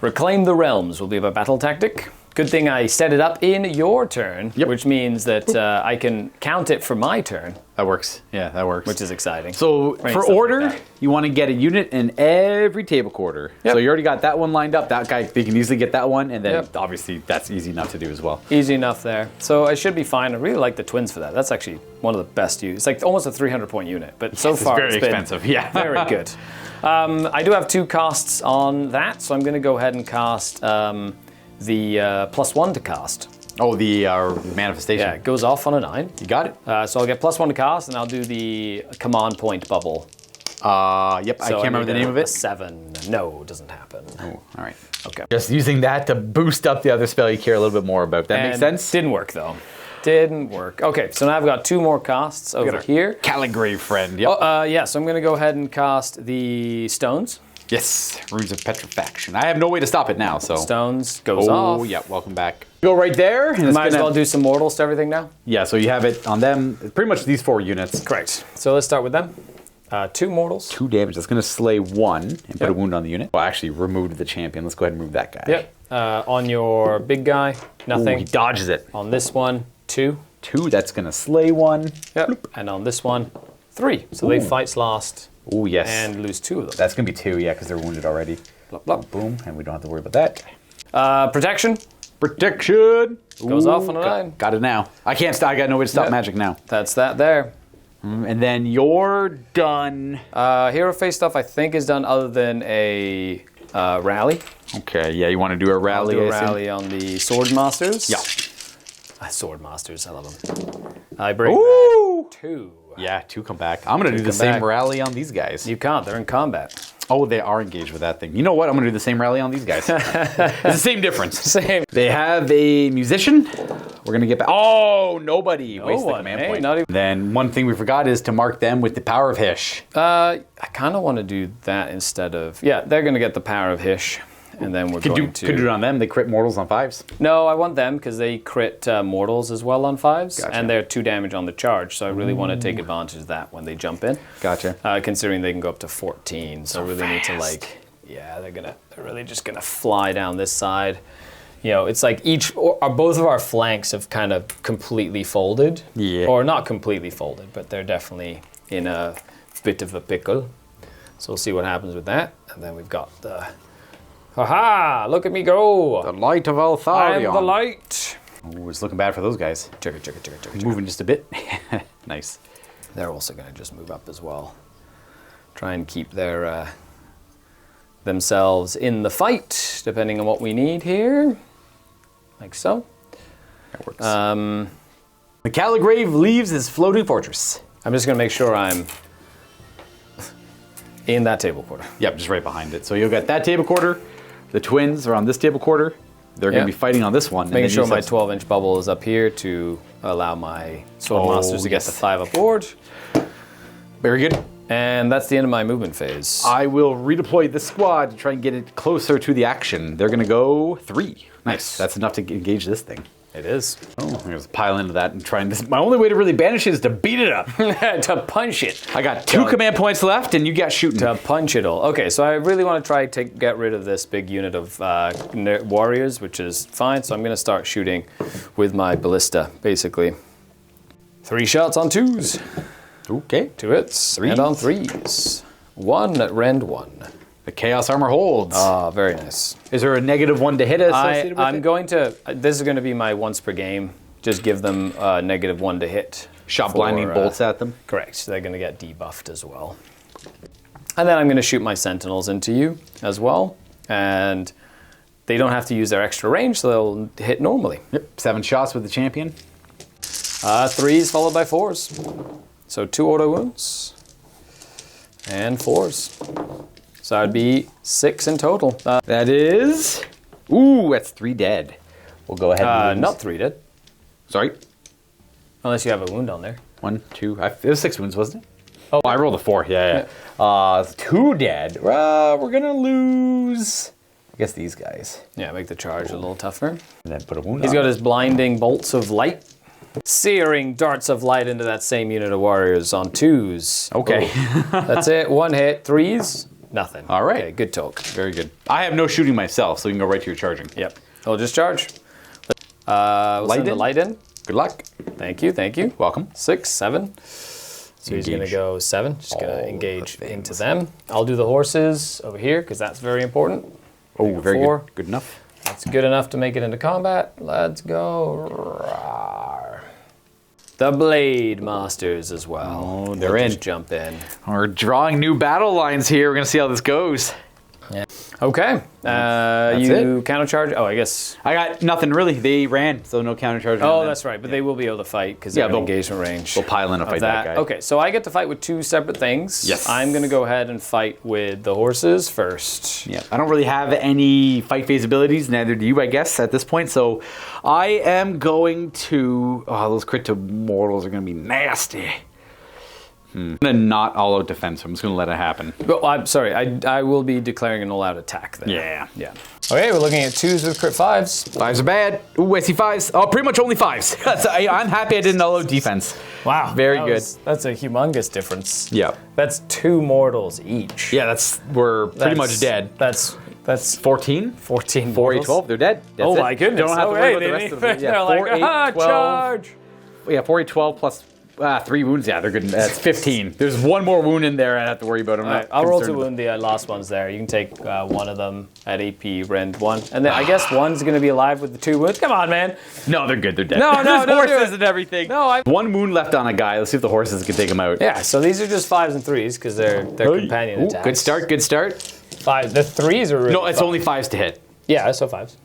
Reclaim the Realms will be my battle tactic. Good thing I set it up in your turn, which means that I can count it for my turn. That works. Yeah, that works. Which is exciting. So Right, for stuff like order, that. you want to get a unit in every table quarter. Yep. So you already got that one lined up. That guy, they can easily get that one, and then Yep. obviously that's easy enough to do as well. Easy enough there. So I should be fine. I really like the twins for that. That's actually one of the best use. It's like almost a 300-point unit, but so It's far very it's been expensive. Yeah, very good. I do have 2 casts on that, so I'm going to go ahead and cast the +1 to cast. Oh, the manifestation. Yeah, it goes off on a 9. You got it. So I'll get +1 to cast, and I'll do the command point bubble. Yep, I So can't remember the name of A it. 7. No, it doesn't happen. Oh, all right. Okay. Just using that to boost up the other spell you care a little bit more about. That makes And sense? Didn't work though. Didn't work. Okay, so now I've got 2 more casts over here. Caligrave friend. Yep. Yeah, so I'm going to go ahead and cast the stones. Yes, Runes of Petrifaction. I have no way to stop it now, so. Stones goes off. Oh, yeah, welcome back. Go right there. And it's Might as gonna- well do some mortals to everything now. Yeah, so you have it on them. Pretty much these 4 units. Correct. So let's start with them. 2 mortals. 2 damage. That's going to slay 1 and put a Yep. wound on the unit. Well, actually, removed the champion. Let's go ahead and move that guy. Yep. On your big guy, Ooh, nothing. he dodges it. On this one, 2. 2, that's going to slay 1. Yep. And on this one, 3. So they fights last Oh, yes. and lose 2 of them. That's going to be 2, yeah, because they're wounded already. Blah, blah. Boom, and we don't have to worry about that. Protection Protection. goes off on a 9. Got it now. I can't stop. I got no way to stop Yep. magic now. That's that there. And then you're done. Hero face stuff I think is done other than a rally. Okay, yeah, you want to do a I'll rally? do a I assume? rally on the Sword Masters. Yeah. Sword Masters, I love them. I bring Ooh. back 2. Yeah, 2 come back. I'm going to do the come same back. rally on these guys. You can't, they're in combat. Oh, they are engaged with that thing. You know what? I'm going to do the same rally on these guys. It's the same difference. Same. They have a musician. We're going to get back. Oh, nobody wastes the one, command hey, point. not even- Then one thing we forgot is to mark them with the power of Hish. I kind of want to do that instead of... Yeah, they're going to get the power of Hish. And then we're Could going to... do it on them. They crit mortals on 5s. No, I want them because they crit mortals as well on 5s. Gotcha. And they're 2 damage on the charge. So I really want to take advantage of that when they jump in. Gotcha. Considering they can go up to 14. So I really need to like... Yeah, they're really just going to fly down this side. You know, it's like both of our flanks have kind of completely folded. Yeah. Or not completely folded, but they're definitely in a bit of a pickle. So we'll see what happens with that. And then we've got the... Ha-ha! Look at me go! The light of Altharion. I'm the light! Ooh, it's looking bad for those guys. Moving just a bit. Nice. They're also going to just move up as well. Try and keep their themselves in the fight, depending on what we need here. Like so. That works. The Caligrave leaves his floating fortress. I'm just going to make sure I'm in that table quarter. Yep, just right behind it. So you'll get that table quarter. The twins are on this table quarter. They're going to be fighting on this one. Making sure my 12-inch bubble is up here to allow my sword monsters to get the 5 aboard. Very good. And that's the end of my movement phase. I will redeploy this squad to try and get it closer to the action. They're going to go 3. Nice. That's enough to engage this thing. It is. Oh, I'm going to pile into that and try and... My only way to really banish it is to beat it up. To punch it. I got 2 command points left, and you got shooting. To punch it all. Okay, so I really want to try to get rid of this big unit of warriors, which is fine. So I'm going to start shooting with my ballista, basically. 3 shots on 2s. Okay. 2 hits. 3s. And on 3s. 1 at rend 1. The Chaos Armor holds. Ah, very nice. Is there a -1 to hit associated with I'm it? going to... This is going to be my once per game. Just give them -1 to hit. Shot blinding bolts at them? Correct. They're going to get debuffed as well. And then I'm going to shoot my sentinels into you as well. And they don't have to use their extra range, so they'll hit normally. Yep. 7 shots with the champion. 3s followed by 4s. So 2 auto wounds. And 4s. So that'd be 6 in total. That is... Ooh, that's 3 dead. We'll go ahead and lose. Not 3 dead. Sorry. Unless you have a wound on there. 1, 2... It was 6 wounds, wasn't it? Oh, I rolled a 4. Yeah. 2 dead. We're going to lose... I guess these guys. Yeah, make the charge a little tougher. And then put a wound He's on. got his blinding bolts of light. Searing darts of light into that same unit of warriors on 2s. Okay. That's it. 1 hit. 3s. Nothing. All right. Okay, good talk. Very good. I have no shooting myself, so you can go right to your charging. Yep. I'll just charge. We'll send the light in. Good luck. Thank you. Thank you. Welcome. 6, 7. So he's going to Engage. go 7. Just going All to the engage things. into them. I'll do the horses over here because that's very important. Oh, very 4. good. Good enough. That's good enough to make it into combat. Let's go. Rawr. The Blade Masters as well. Oh, they're We'll in. just jump in. We're drawing new battle lines here. We're going to see how this goes. Yeah. Okay. That's You counter charge. Oh, I guess. I got nothing really. They ran, so no counter charge. Oh, that's right. But they will be able to fight because they're in they'll- engagement range. They'll pile in and of fight that guy. Okay, so I get to fight with 2 separate things. Yes. I'm going to go ahead and fight with the horses first. Yeah, I don't really have any fight phase abilities, neither do you, I guess, at this point. So I am going to... Oh, those crit to mortals are going to be nasty. I'm going to not all-out defense, so I'm just going to let it happen. But I'm sorry, I will be declaring an all-out attack then. Yeah. Yeah. Okay, we're looking at 2s with crit 5s. 5s are bad. Ooh, I see 5s. Oh, pretty much only 5s. I'm happy I didn't all-out defense. Wow. Very good. That's a humongous difference. Yeah. That's 2 mortals each. Yeah, we're pretty much dead. That's 14? 14 4, 8, mortals. 12, they're dead. That's Oh it. my goodness. Don't have to worry about the rest of them. They're like, 4, 8, 12. charge. Yeah, 4, 8, 12 plus 3 wounds. Yeah, they're good. That's 15. There's 1 more wound in there I have to worry about. I'm All not right, I'll roll to concerned wound the last ones there. You can take one of them at AP, rend 1. And then I guess one's going to be alive with the 2 wounds. Come on, man. No, they're good. They're dead. No, There's don't do horses it. and everything. No, I... 1 wound left on a guy. Let's see if the horses can take him out. Yeah, so these are just 5s and 3s because they're companion Ooh, attacks. good start. Good start. 5. The 3s are really No, it's fun. only 5s to hit. Yeah, so 5s.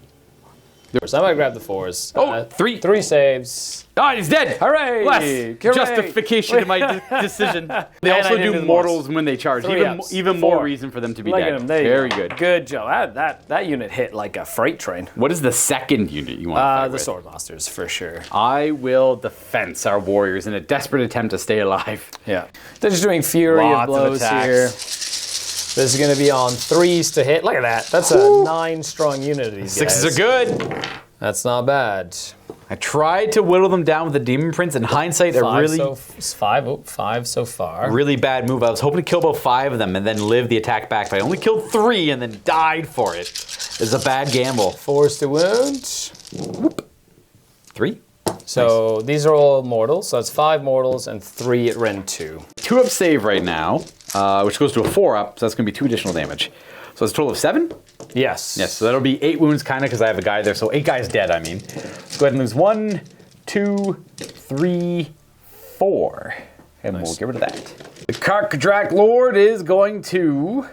So I'm going to grab the 4s. Oh, 3. 3 saves. Oh, he's dead. Hooray! Less Hooray! justification to my decision. They And I also didn't do do the mortals when they charge. 3 Even, ups. even more 4. reason for them to be Look dead. at him. There you Very go. good. Good job. That unit hit like a freight train. What is the second unit you want to fight The with? Sword Masters, for sure. I will defense our warriors in a desperate attempt to stay alive. Yeah. They're just doing fury Lots of of blows attacks. here. This is going to be on 3s to hit. Look at that. That's a 9 strong unit of these guys. 6s are good. That's not bad. I tried to whittle them down with the Demon Prince. In hindsight, a really, 5 so far. really bad move. I was hoping to kill about 5 of them and then live the attack back, but I only killed 3 and then died for it. It's a bad gamble. 4s to wound. 3? So these are all mortals. So it's 5 mortals and 3 at rend 2. 2 up save right now, which goes to a 4 up, so that's going to be 2 additional damage. So it's a total of 7? Yes. Yes, so that'll be 8 wounds, kind of, because I have a guy there. So 8 guys dead, I mean. Let's go ahead and lose 1, 2, 3, 4. And we'll get rid of that. The Karkadrak Lord is going to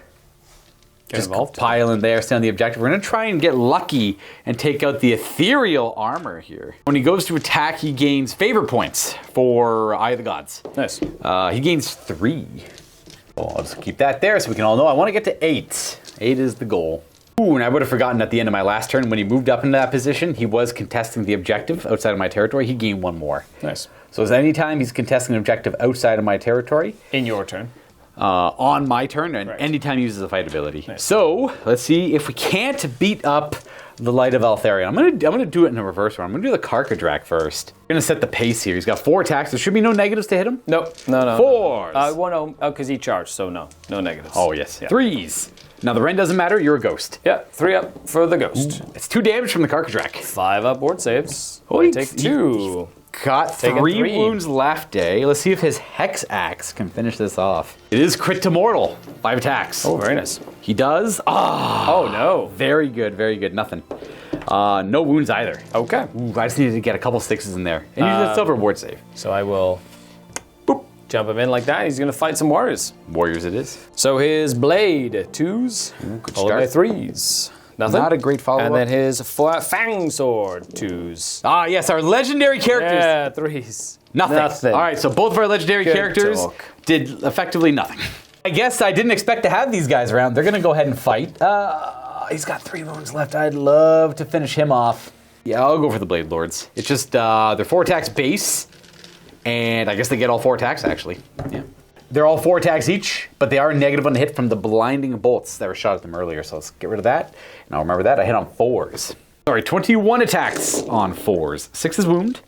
just pile in there, stay on the objective. We're going to try and get lucky and take out the ethereal armor here. When he goes to attack, he gains favor points for Eye of the Gods. Nice. He gains 3. Well, I'll just keep that there so we can all know. I want to get to 8. 8 is the goal. Ooh, and I would have forgotten at the end of my last turn, when he moved up into that position, he was contesting the objective outside of my territory. He gained 1 more. Nice. So as any time he's contesting an objective outside of my territory. In your turn. On my turn, and Right. anytime he uses a fight ability. Nice. So let's see if we can't beat up the Light of Altharion. I'm gonna do it in a reverse order. I'm gonna do the Karkadrak first. I'm gonna set the pace here. He's got 4 attacks. There should be no negatives to hit him. Nope. No. 4s. One, because he charged, so no negatives. Oh yes. Yeah. 3s. Now the Ren doesn't matter. You're a ghost. Yeah, 3 up for the ghost. It's 2 damage from the Karkadrak. 5 up ward saves. Oh, I he's- take 2. Got Taking 3 3. wounds left, eh? Let's see if his Hex Axe can finish this off. It is crit to mortal. 5 attacks. Oh, very nice. He does. Oh, no. Very good, very good. Nothing. No wounds either. Okay. Ooh, I just needed to get a couple 6s in there. And use a silver ward save. So I will jump him in like that. He's going to fight some warriors. Warriors it is. So his blade, 2s. good Followed by start. 3s. Nothing. Not a great follow-up. And then his fang sword, 2s. Ah, yes, our legendary characters. Yeah, 3s. Nothing. All right, so both of our legendary Good characters talk. did effectively nothing. I guess I didn't expect to have these guys around. They're going to go ahead and fight. He's got 3 wounds left. I'd love to finish him off. Yeah, I'll go for the Blade Lords. It's just they're 4 attacks base, and I guess they get all 4 attacks, actually. Yeah. They're all 4 attacks each, but they are negative on the hit from the blinding bolts that were shot at them earlier, so let's get rid of that. And I'll remember that. I hit on 4s. Sorry, 21 attacks on 4s. 6 is wound.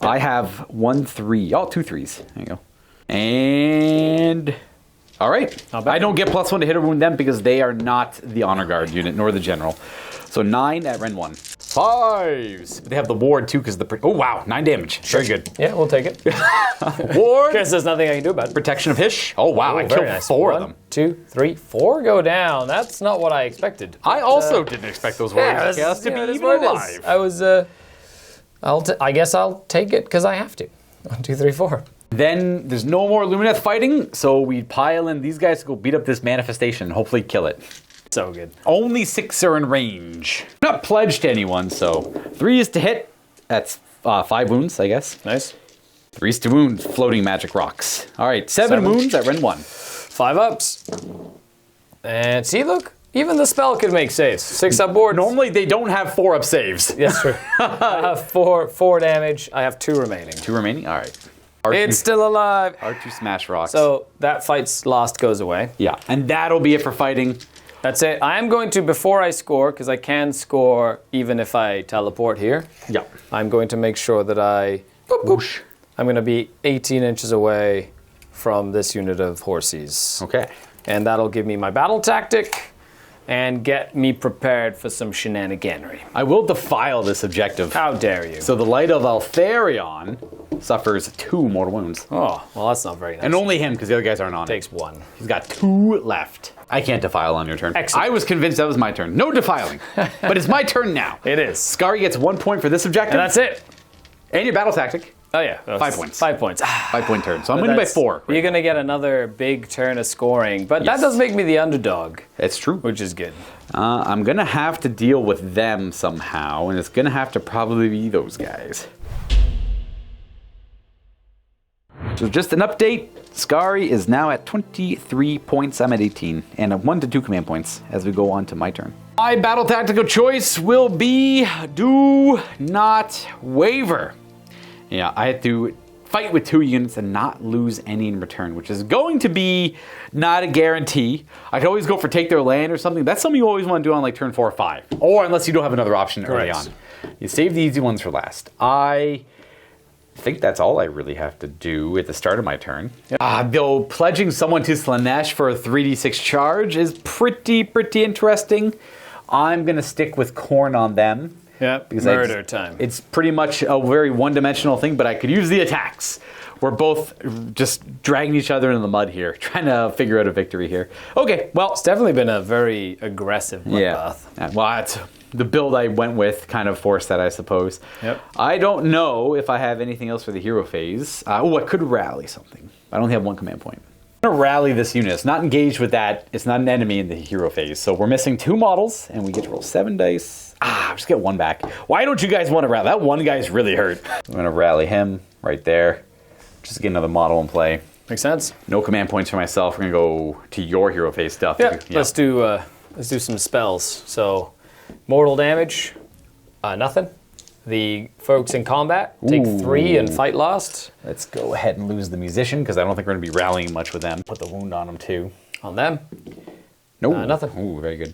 I have 1 3. Oh, 2 3s. There you go. And... all right. I don't get +1 to hit or wound them because they are not the Honor Guard unit, nor the General. So 9 at Ren 1. 5s. But they have the ward too because the... oh, wow. 9 damage. Very good. Yeah, we'll take it. Ward. Guess there's nothing I can do about it. Protection of Hish. Oh, wow. I Very killed nice. 4 of 1, them. 2, 3, 4 go down. That's not what I expected. I also didn't expect those warriors to be that's even what it is. alive. I was, I guess I'll take it because I have to. 1, 2, 3, 4. Then there's no more Lumineth fighting, so we pile in these guys to go beat up this manifestation and hopefully kill it. So good. Only 6 are in range. Not pledged to anyone, so 3 is to hit. That's 5 wounds, I guess. Nice. 3 is to wound, floating magic rocks. All right, 7 wounds at Ren 1. 5 ups. And see, look, even the spell could make saves. 6 up board. Normally they don't have 4 up saves. Yes, true. I have 4 damage. I have 2 remaining. 2 remaining. All right. It's still alive. R2 smash rocks. So that fight's lost goes away. yeah, and that'll be it for fighting. That's it. I am going to, before I score, because I can score even if I teleport here, Yeah. I'm going to make sure that Whoosh. I'm going to be 18 inches away from this unit of horses. Okay. And that'll give me my battle tactic and get me prepared for some shenaniganery. I will defile this objective. How dare you? So the Light of Altharion suffers 2 mortal wounds. Oh, well, that's not very nice. And only him, because the other guys aren't on it. Takes 1. He's got 2 left. I can't defile on your turn. Excellent. I was convinced that was my turn. No defiling. But it's my turn now. It is. Skari gets 1 point for this objective. And that's it. And your battle tactic. Oh, yeah. 5 points. 5 points. 5-point turn. So I'm winning by 4. You're going to get another big turn of scoring. But that does make me the underdog, It's true. which is good. I'm going to have to deal with them somehow, and it's going to have to probably be those guys. So just an update. Skari is now at 23 points. I'm at 18. And 1 to 2 command points as we go on to my turn. My battle tactical choice will be do not waver. Yeah, I had to fight with 2 units and not lose any in return, which is going to be not a guarantee. I could always go for take their land or something. That's something you always want to do on like turn 4 or 5. Or unless you don't have another option early on. You save the easy ones for last. I think that's all I really have to do at the start of my turn. Though pledging someone to Slanesh for a 3d6 charge is pretty interesting. I'm going to stick with Khorne on them. Yeah, murder time. It's pretty much a very one-dimensional thing, but I could use the attacks. We're both just dragging each other into the mud here, trying to figure out a victory here. Okay, well... It's definitely been a very aggressive bloodbath. Yeah, well, that's the build I went with kind of forced that, I suppose. Yep. I don't know if I have anything else for the hero phase. I could rally something. I only have 1 command point. I'm going to rally this unit. It's not engaged with that. It's not an enemy in the hero phase. So we're missing 2 models, and we get to roll 7 dice. Just get 1 back. Why don't you guys want to rally? That one guy's really hurt. I'm going to rally him right there. Just to get another model in play. Makes sense. No command points for myself. We're going to go to your hero phase stuff. Yeah, let's do Let's do some spells. So, mortal damage, nothing. The folks in combat take 3 and fight lost. Let's go ahead and lose the musician, because I don't think we're going to be rallying much with them. Put the wound on them, too. On them. Nope. Nothing. Ooh, very good.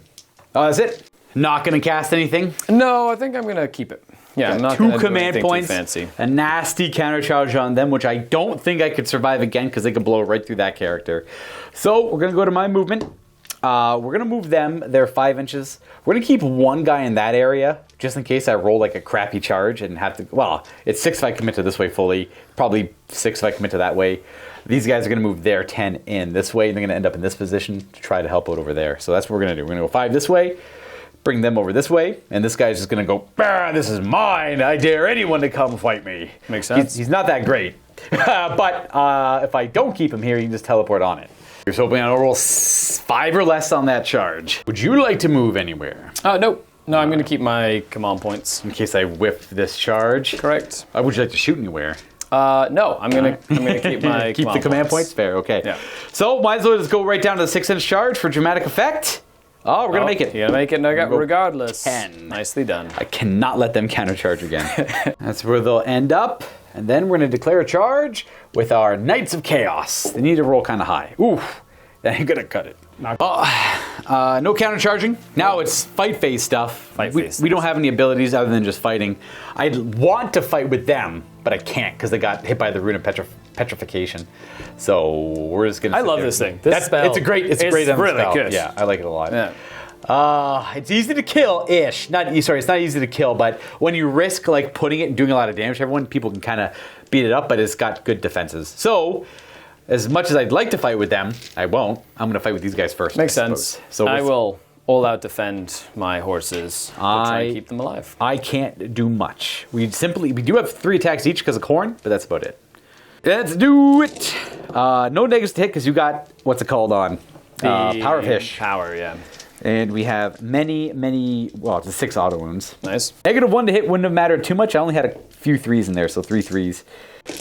Oh, that's it? Not going to cast anything? No, I think I'm going to keep it. Yeah, I'm not 2 gonna do command anything too points, fancy. a nasty counter charge on them, which I don't think I could survive again because they could blow right through that character. So we're going to go to my movement. We're going to move them. They're 5 inches. We're going to keep one guy in that area just in case I roll like a crappy charge and have to... Well, it's 6 if I commit to this way fully. Probably 6 if I commit to that way. These guys are going to move their 10 in this way, and they're going to end up in this position to try to help out over there. So that's what we're going to do. We're going to go 5 this way, bring them over this way, and this guy's just going to go, bah, this is mine. I dare anyone to come fight me. Makes sense. He's not that great. But if I don't keep him here, you can just teleport on it. You're hoping I'll roll 5 or less on that charge. Would you like to move anywhere? No. No, I'm going to keep my command points. In case I whiff this charge? Correct. Would you like to shoot anywhere? No, I'm gonna keep my keep the command points. Fair, okay. Yeah. So might as well just go right down to the 6-inch charge for dramatic effect. Oh, we're gonna make it. You're gonna make it regardless. 10. Nicely done. I cannot let them counter charge again. That's where they'll end up. And then we're gonna declare a charge with our Knights of Chaos. They need to roll kind of high. Oof, that ain't gonna cut it. No counter charging. Now it's fight phase stuff. We don't have any abilities other than just fighting. I want to fight with them, but I can't because they got hit by the rune of petrification. So we're just gonna. I love this thing. This spell. It's a great really spell. good. Yeah, I like it a lot. Yeah. It's easy to kill-ish. It's not easy to kill, but when you risk like putting it and doing a lot of damage to everyone, people can kind of beat it up, but it's got good defenses. So, as much as I'd like to fight with them, I won't. I'm going to fight with these guys first. Makes sense. So I will all-out defend my horses. Try to keep them alive. I can't do much. We do have 3 attacks each because of Corn, but that's about it. Let's do it. No negatives to hit because you got, what's it called on? Power of Hish. Power, yeah. And we have many, well, it's 6 auto wounds. Nice. -1 to hit wouldn't have mattered too much. I only had a few 3s in there, so 3 3s.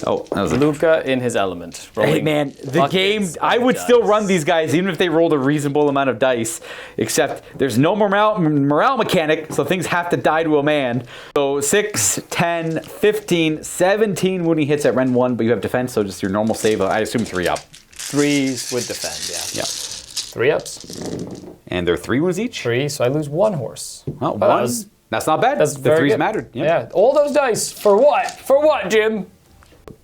Oh, that was Luka in his element. Hey man, the game, I would still run these guys even if they rolled a reasonable amount of dice, except there's no morale mechanic, so things have to die to a man. So 6, 10, 15, 17 wounding hits at Ren 1, but you have defense, so just your normal save, I assume 3 up. 3s would defend, yeah. Yeah. 3 ups. And they're 3 wounds each? 3, so I lose 1 horse. Oh, 1? That's not bad. That's the very 3s good. mattered. Yeah, all those dice, for what? For what, Jim?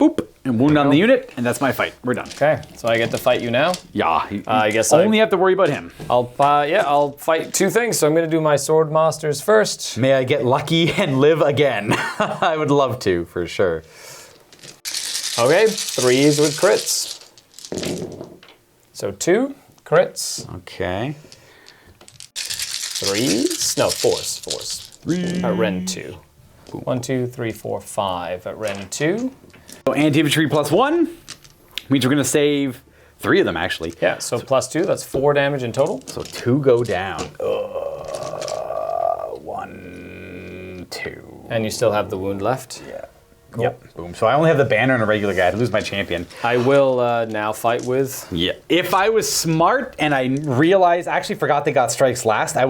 Boop, and wound on the unit, and that's my fight. We're done. Okay, so I get to fight you now? Yeah, I guess only have to worry about him. I'll fight 2 things, so I'm going to do my sword masters first. May I get lucky and live again? I would love to, for sure. Okay, 3s with crits. So 2 crits. Okay. 3s? No, 4s. At Ren 2. 1, 2, 3, 4, 5 at Ren 2. So anti-infantry +1 means we're going to save 3 of them, actually. Yeah, so +2, that's 4 damage in total. So 2 go down. 1, 2. And you still have the wound left. Yeah. Cool. Yep. Boom. So I only have the banner and a regular guy. I lose my champion. I will now fight with. Yeah. If I was smart and I realized, I actually forgot they got strikes last, I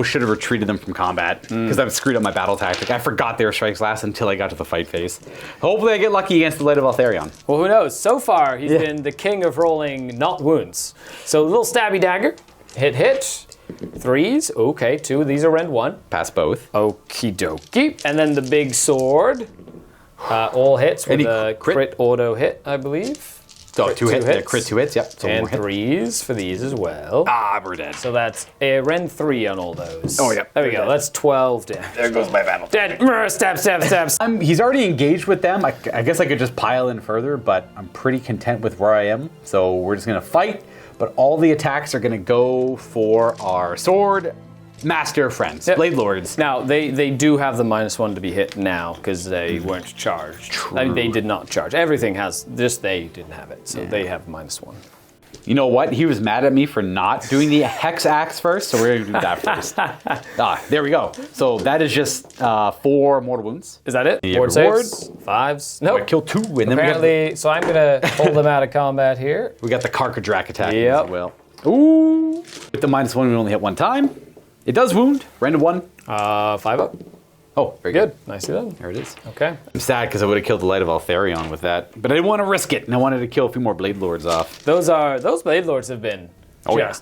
should have retreated them from combat because I've screwed up my battle tactic. I forgot they were strikes last until I got to the fight phase. Hopefully I get lucky against the Light of Altharion. Well, who knows? So far, he's been the king of rolling not wounds. So a little stabby dagger. Hit. 3s. Okay, 2 of these are Ren 1. Pass both. Okie dokie. And then the big sword. All hits with a crit auto hit, I believe. So 2 hits. Crit 2 hits, yep. So and 3s for these as well. We're dead. So that's a Ren 3 on all those. Oh, yeah. There we go. That's 12 damage. There goes my battle. Dead. Stabs. He's already engaged with them. I guess I could just pile in further, but I'm pretty content with where I am. So we're just going to fight, but all the attacks are going to go for our sword master friends, Blade Lords. Now, they do have the -1 to be hit now because they weren't charged. True. I mean, they did not charge. Everything has, just they didn't have it, so they have -1. You know what? He was mad at me for not doing the Hex Axe first, so we're going to do that first. There we go. So that is just 4 mortal wounds. Is that it? Yeah, Board reward. saves? 5s? No. I killed 2, and then Apparently, so I'm going to pull them out of combat here. we got the Karkadrak attack Yep. as well. Ooh. With the -1, we only hit one time. It does wound. Random 1. 5 up. Oh, very good. Nicely done. There it is. Okay. I'm sad because I would have killed the Light of Altharion with that, but I didn't want to risk it, and I wanted to kill a few more Blade Lords off. Those Blade Lords have been. Oh yeah.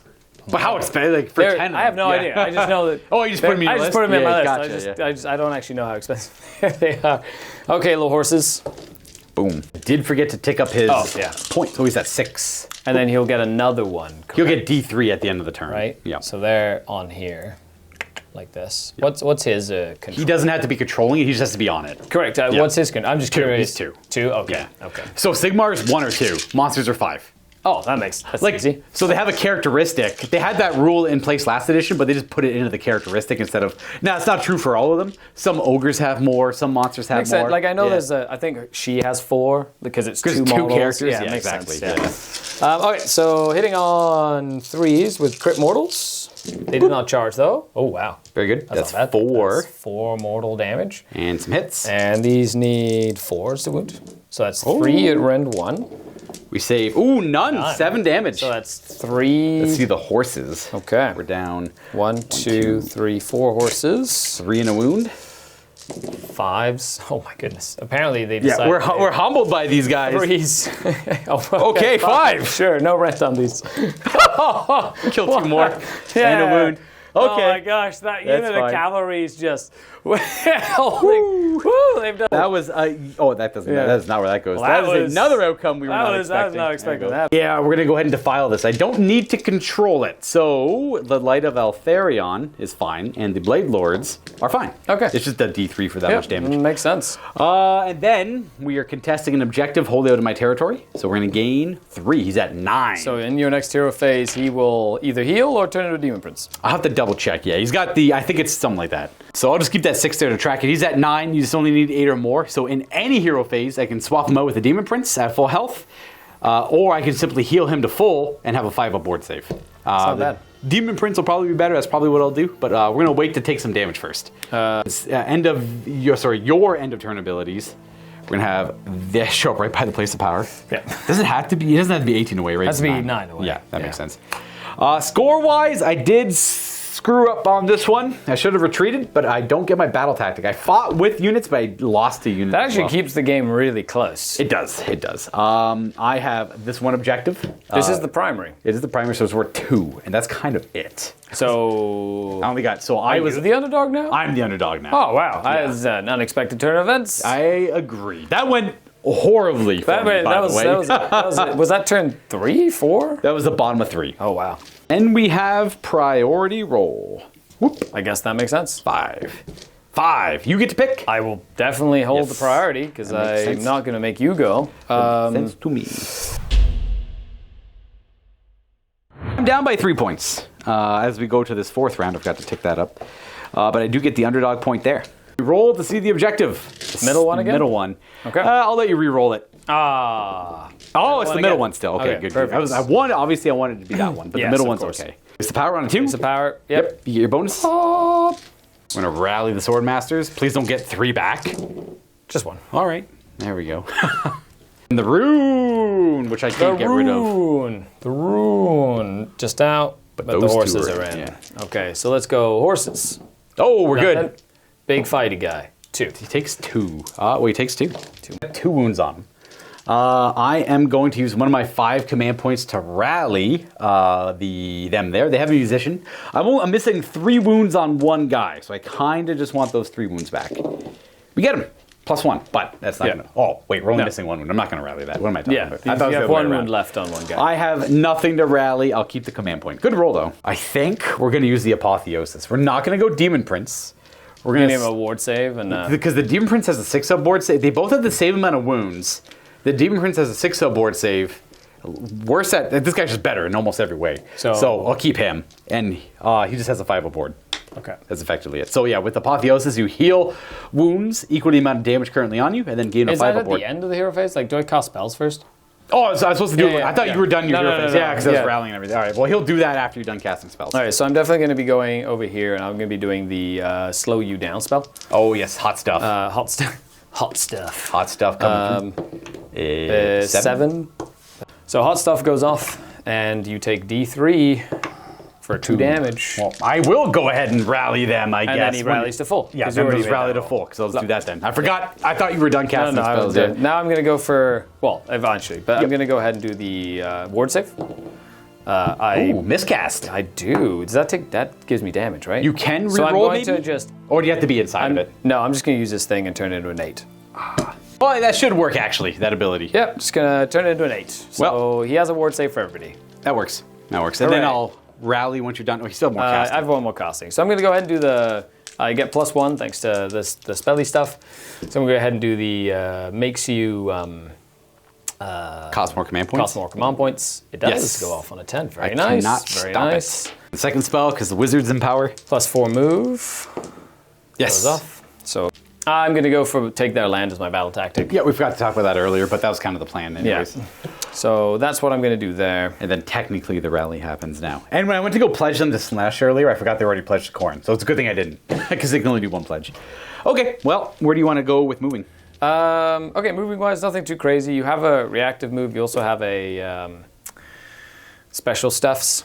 But how expensive? Like for 10. I have no idea. I just know that. Oh, you just put them in your I list? just put them in my Gotcha, list. I don't actually know how expensive they are. Okay, little horses. Boom. Did forget to tick up his points. Oh, he's at 6. And then he'll get another one. He'll get D3 at the end of the turn. Right? Yeah. So they're on here, like this. What's his control? He doesn't have to be controlling it, he just has to be on it. Correct. What's his control? I'm just curious. He's 2. 2? Okay. Yeah. Okay. So Sigmar is 1 or 2. Monsters are 5. Oh, that's Like, easy. so they have a characteristic. They had that rule in place last edition, but they just put it into the characteristic instead of. Now, it's not true for all of them. Some ogres have more. Some monsters have Makes more. sense. Like I know I think she has 4 because it's 2 two models. characters. Yeah, Yeah, makes exactly. sense. Yeah. Okay, so hitting on 3s with crit mortals. They did not charge though. Oh wow. Very good. That's not bad. 4. That's 4 mortal damage. And some hits. And these need 4s to wound. So that's 3 at rend 1. We save. Ooh, none. 7 damage. So that's 3. Let's see the horses. Okay. We're down 1, 2, 3, 4 horses. 3 in a wound. 5s. Oh my goodness. Apparently they Yeah, decided. we're humbled by these guys. 3s. Okay, 5. Sure, no rent on these. Kill 2 more. Yeah. And a wound. Okay. Oh my gosh, that That's unit fine. of cavalry is just. They've done. That was that doesn't. Yeah. That is not where that goes. Well, that that is was- another outcome we were I not was expecting. not expecting There you that. go. Yeah, we're gonna go ahead and defile this. I don't need to control it, so the Light of Altharion is fine, and the Blade Lords are fine. Okay. It's just a D3 for that much damage. Makes sense. And then we are contesting an objective wholly out of my territory, so we're gonna gain 3. He's at 9. So in your next hero phase, he will either heal or turn into a demon prince. I'll have to double check. Yeah, he's got I think it's something like that. So I'll just keep that 6 there to track it. He's at 9. You just only need 8 or more. So in any hero phase, I can swap him out with a Demon Prince at full health, or I can simply heal him to full and have a 5-up board save. not bad. Demon Prince will probably be better. That's probably what I'll do. But we're gonna wait to take some damage first. It's, your end of turn abilities. We're gonna have this show up right by the place of power. Yeah. Does it have to be? It doesn't have to be 18 away, right? Has to be It's 9 away. Yeah, that Yeah. makes sense. Score-wise, I did screw up on this one. I should have retreated, but I don't get my battle tactic. I fought with units, but I lost to units. That as actually well. keeps the game really close. It does. It does. I have this one objective. This is the primary. It is the primary, so it's worth 2, and that's kind of it. So I only got. So I are was you the underdog now? I'm the underdog now. Oh wow, that is an unexpected turn of events. I agree. That went horribly for me, by the way. Was that turn 3, 4? That was the bottom of 3. Oh wow. And we have priority roll. Whoop. I guess that makes sense. 5. You get to pick. I will definitely hold Yes. the priority because That makes I'm sense. not going to make you go. Sense to me. I'm down by 3 points. As we go to this 4th round, I've got to tick that up. But I do get the underdog point there. Roll to see the objective. Middle one again? Middle one. Okay. I'll let you re-roll it. Ah. Oh, it's the one middle again. one still. Okay, Okay, good. perfect. Obviously, I wanted it to be that one, but Yes, the middle of one's course. okay. It's the power on a 2. It's the power. Yep. You get your bonus. I'm gonna rally the sword masters. Please don't get 3 back. Just one. All right, there we go. And the rune, which I can't get rid of. The rune. Just out, but the those two horses are are in, in. yeah. Okay, so let's go horses. Oh, we're good. Nothing. Big fighty guy. 2. He takes 2. He takes 2. 2 wounds on him. I am going to use one of my 5 command points to rally them there. They have a musician. I'm missing 3 wounds on one guy, so I kind of just want those 3 wounds back. We get him. +1, but that's not gonna. Oh, wait, we're only missing 1 wound. I'm not gonna rally that. What am I talking Yeah, about? you I thought it was have the other way 1 around. wound left on one guy. I have nothing to rally. I'll keep the command point. Good roll, though. I think we're going to use the Apotheosis. We're not going to go Demon Prince. We're going Name to a ward save and because the Demon Prince has a 6-up board save. They both have the same amount of wounds. The Demon Prince has a 6-up board save. Worse at this guy's just better in almost every way. So I'll keep him, and he just has a 5-up board. okay. That's effectively it. So yeah, with Apotheosis, you heal wounds equal to the amount of damage currently on you, and then gain a Is that 5-up at board. the end of the hero phase? Like, do I cast spells first? Oh, so I was supposed to do it. Yeah, I thought yeah. you were done your No, hero no, phase. no, Yeah, because I was yeah. rallying and everything. All right, well, he'll do that after you're done casting spells. All right, so I'm definitely going to be going over here, and I'm going to be doing the slow you down spell. Oh, yes, hot stuff. Hot stuff. Hot stuff. Hot stuff coming through. 7. 7. So hot stuff goes off, and you take D3 for 2 damage. Well, I will go ahead and rally them, I guess. And then he rallies to full. Yeah, 'cause then you already just made rally that to roll. full, because let's do that then. I forgot. I thought you were done casting No, I spells. was done. Now I'm going to go for, well, eventually, but I'm going to go ahead and do the ward save. Ooh, miscast. I do. Does that take, that gives me damage, right? You can So I'm reroll going maybe? to just, Or do you have to be inside of it? no, I'm just going to use this thing and turn it into an 8. Well, that should work, actually, that ability. Yep, just going to turn it into an 8. So Well- he has a ward save for everybody. That works. That works. And then Hooray. I'll rally once you're done. Oh, you still have more I casting. have 1 more casting. So I'm going to go ahead and do the, I get +1 thanks to this, the spelly stuff. So I'm going to go ahead and do the, makes you, Cost more command points. cost more command points. It does Yes. go off on a 10. Very I nice. cannot Very stop nice. it. The second spell, because the wizard's in power. +4 move. Yes. Goes off. So I'm going to go for take their land as my battle tactic. Yeah, we forgot to talk about that earlier, but that was kind of the plan anyways. Yeah. So that's what I'm going to do there. And then technically the rally happens now. And when I went to go pledge them to Slash earlier, I forgot they already pledged to Corn. So it's a good thing I didn't, because they can only do 1 pledge. Okay, well, where do you want to go with moving? Okay, moving wise, nothing too crazy. You have a reactive move. You also have a special stuffs.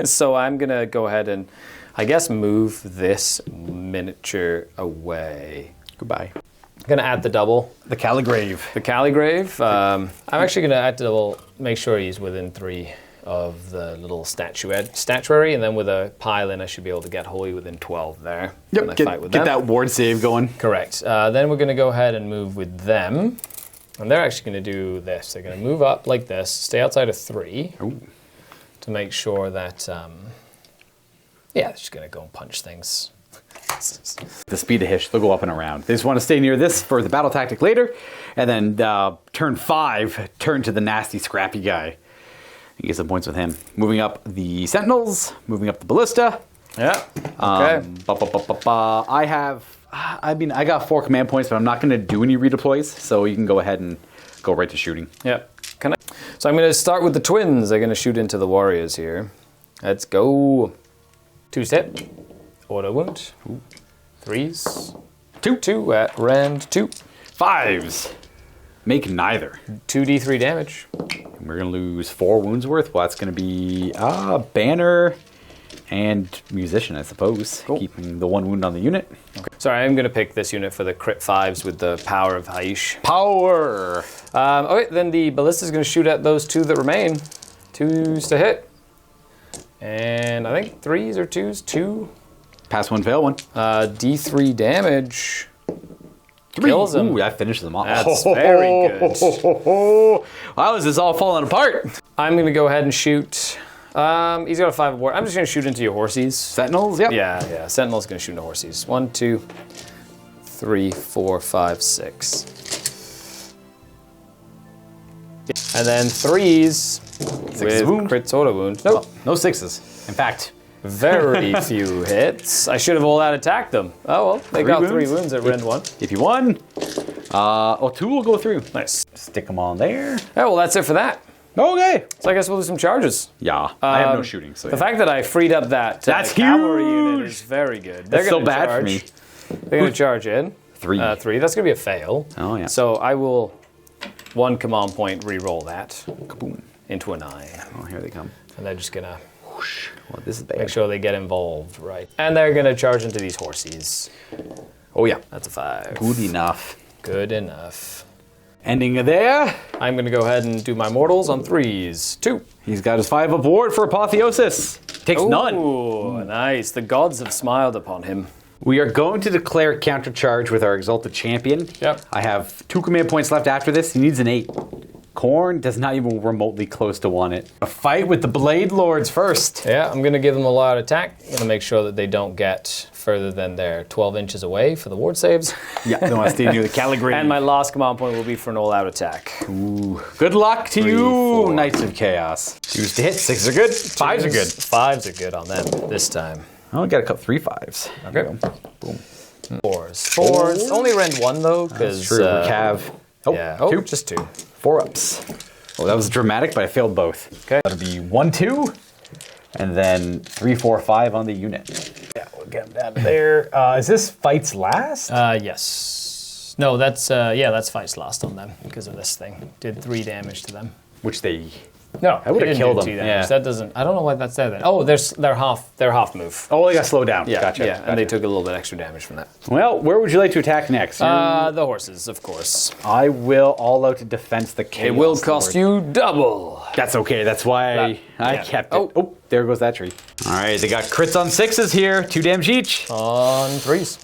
So I'm going to go ahead and, I guess, move this miniature away. Goodbye. I'm going to add the double. The Caligrave. The Caligrave. I'm actually going to add the double, make sure he's within 3 of the little statuary, and then with a pile in, I should be able to get Holy within 12 there. when I fight with get them. that ward save going. Correct. Then we're going to go ahead and move with them. And they're actually going to do this. They're going to move up like this, stay outside of 3 to make sure that, yeah, they're just going to go and punch things. The speed of Hish, they'll go up and around. They just want to stay near this for the battle tactic later, and then turn 5, turn to the nasty, scrappy guy. You get some points with him. Moving up the Sentinels, moving up the Ballista. Yeah. Okay. I got 4 command points, but I'm not going to do any redeploys, so you can go ahead and go right to shooting. Yep. Can I? So I'm going to start with the twins. They're going to shoot into the warriors here. Let's go. 2-step. Auto wound. 3s. 2 at rend 2. 5s. Make neither. 2d3 damage. And we're going to lose 4 wounds worth. Well, that's going to be Banner and Musician, I suppose. Cool. Keeping the 1 wound on the unit. Okay. Sorry, I'm going to pick this unit for the crit 5s with the power of Haish. Power! Okay, then the ballista is going to shoot at those 2 that remain. 2s to hit. And I think 3s or 2s. 2. Pass 1, fail 1. D3 damage. 3. Kills him. Ooh, that finishes them off. That's very good. How is this all falling apart? I'm going to go ahead and shoot. He's got a 5 of war. I'm just going to shoot into your horsies. Sentinels? Yep. Yeah. Sentinel's going to shoot into horsies. 1, 2, 3, 4, 5, 6. And then 3s with wound. crit auto wound. Nope. No 6s. In fact, Very few hits. I should have all out attacked them. Oh well, they got 3 wounds at rend 1. if you won, 2 will go through. Nice. Stick them on there. Oh well, that's it for that. Okay. So I guess we'll do some charges. Yeah, I have no shooting, so The fact that I freed up that That's cavalry unit huge! is very good. They're That's so gonna bad charge. for me. They're going to charge in. 3. 3. That's going to be a fail. Oh, yeah. So I will 1 command point re-roll that Kaboom. into a 9. Oh, here they come. And they're just going to Well, this is bad. make sure they get involved, right? And they're going to charge into these horsies. Oh, yeah. That's a 5. Good enough. Good enough. Ending there. I'm going to go ahead and do my mortals on 3s. 2. He's got his 5 aboard for Apotheosis. Takes none. Ooh, nice. The gods have smiled upon him. We are going to declare countercharge with our Exalted Champion. Yep. I have 2 command points left after this. He needs an 8. Corn does not even remotely close to want it. A fight with the Blade Lords first. Yeah, I'm going to give them a lot of attack. I'm going to make sure that they don't get further than they're 12 inches away for the ward saves. Yeah, they want to stay near the Caligrave. And my last command point will be for an all-out attack. Ooh. Good luck to 3, you, 4. Knights of Chaos. 2s to hit, 6s are good, 5s are good. 5s are good on them this time. Oh, I got to cut 3 5s. Okay. Boom. 4s. Only rend 1 though, because True, Cav. Oh, yeah. Oh, 2. just 2. 4 ups. Oh, that was dramatic, but I failed both. Okay. That'll be 1 2, and then 3 4 5 on the unit. Yeah, we'll get him down there. Is this fights last? Yes. No, that's that's fights last on them because of this thing. Did 3 damage to them. Which they No, I would've he didn't killed do him, 2 damage. yeah. That doesn't. I don't know why that's there then. Oh, they're half move. Oh, they got slowed down. Yeah, Gotcha. yeah, gotcha. and they took a little bit extra damage from that. Well, where would you like to attack next? The horses, of course. I will all out to defense the chaos. It will cost you double. That's okay. That's why I yeah. kept it. Oh, there goes that tree. All right, they got crits on 6s here. 2 damage each. On 3s.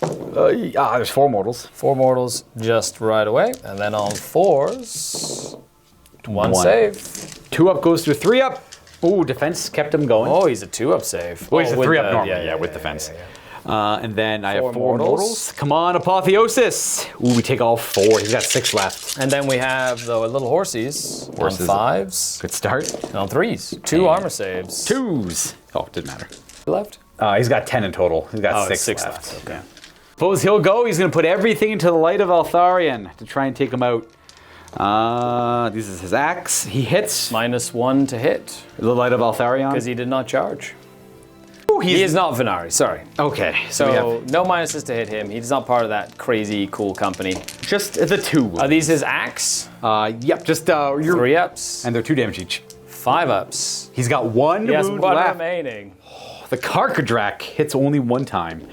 There's 4 mortals. 4 mortals just right away. And then on 4s, 1 save. 2 up goes to 3 up. Ooh, defense kept him going. Oh, he's a 2-up save. Oh, he's a with 3 up the- normal. With defense. And then I have 4 4 mortals. mortals. Come on, Apotheosis. Ooh, we take all 4. He's got 6 left. And then we have the little horses Horses. on 5s. Good start. And on 3s. 2 armor saves. 2s. Oh, didn't matter. Left. He's got 10 in total. He's got Oh, 6 6 left. left, okay. Yeah. Suppose he'll go. He's going to put everything into the light of Altharion to try and take him out. This is his axe. He hits -1 to hit the light of Altharion. because he did not charge. Ooh, He is not Venari, sorry. Okay, so So we have no minuses to hit him. He's not part of that crazy cool company. just the 2. Are these his axe? Yep, just your 3 ups, and they're 2 damage each. 5 ups. He's got 1 He has wound 1 left. remaining. The Karkadrak hits only 1 time.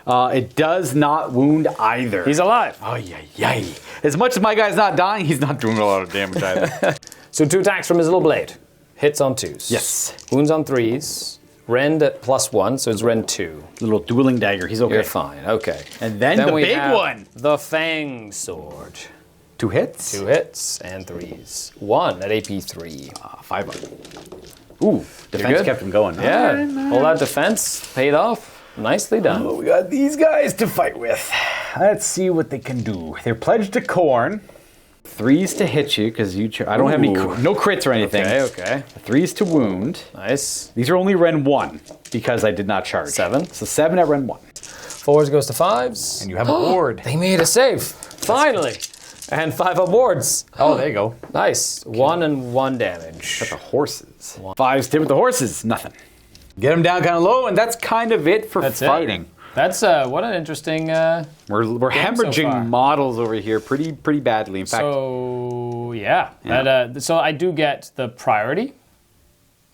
It does not wound either. He's alive. Oh, yay. As much as my guy's not dying, he's not doing a lot of damage either. So 2 attacks from his little blade. Hits on 2s. Yes. Wounds on 3s. Rend at +1, so it's Rend 2. Little dueling dagger. He's okay. You're fine, okay. And then the we big have one. The Fang Sword. 2 hits. 2 hits and 3s. 1 at AP3. 5 up. Ooh, defense good? kept him going. Yeah, all that defense paid off. Nicely done. Oh, we got these guys to fight with. Let's see what they can do. They're pledged to Corn. 3s to hit you because I don't have any no crits or anything. Okay. 3s to wound. Nice. These are only Ren 1 because I did not charge. 7. So 7 at Ren 1. 4s goes to 5s. And you have a ward. They made a save. Finally. And 5 up wards. Oh, there you go. Nice. 1 and 1 damage. The horses. 5s did with the horses. Nothing. Get them down kind of low, and that's kind of it for fighting. That's what an interesting. We're hemorrhaging far. models over here pretty badly. In fact, So yeah. Yeah. That, so I do get the priority.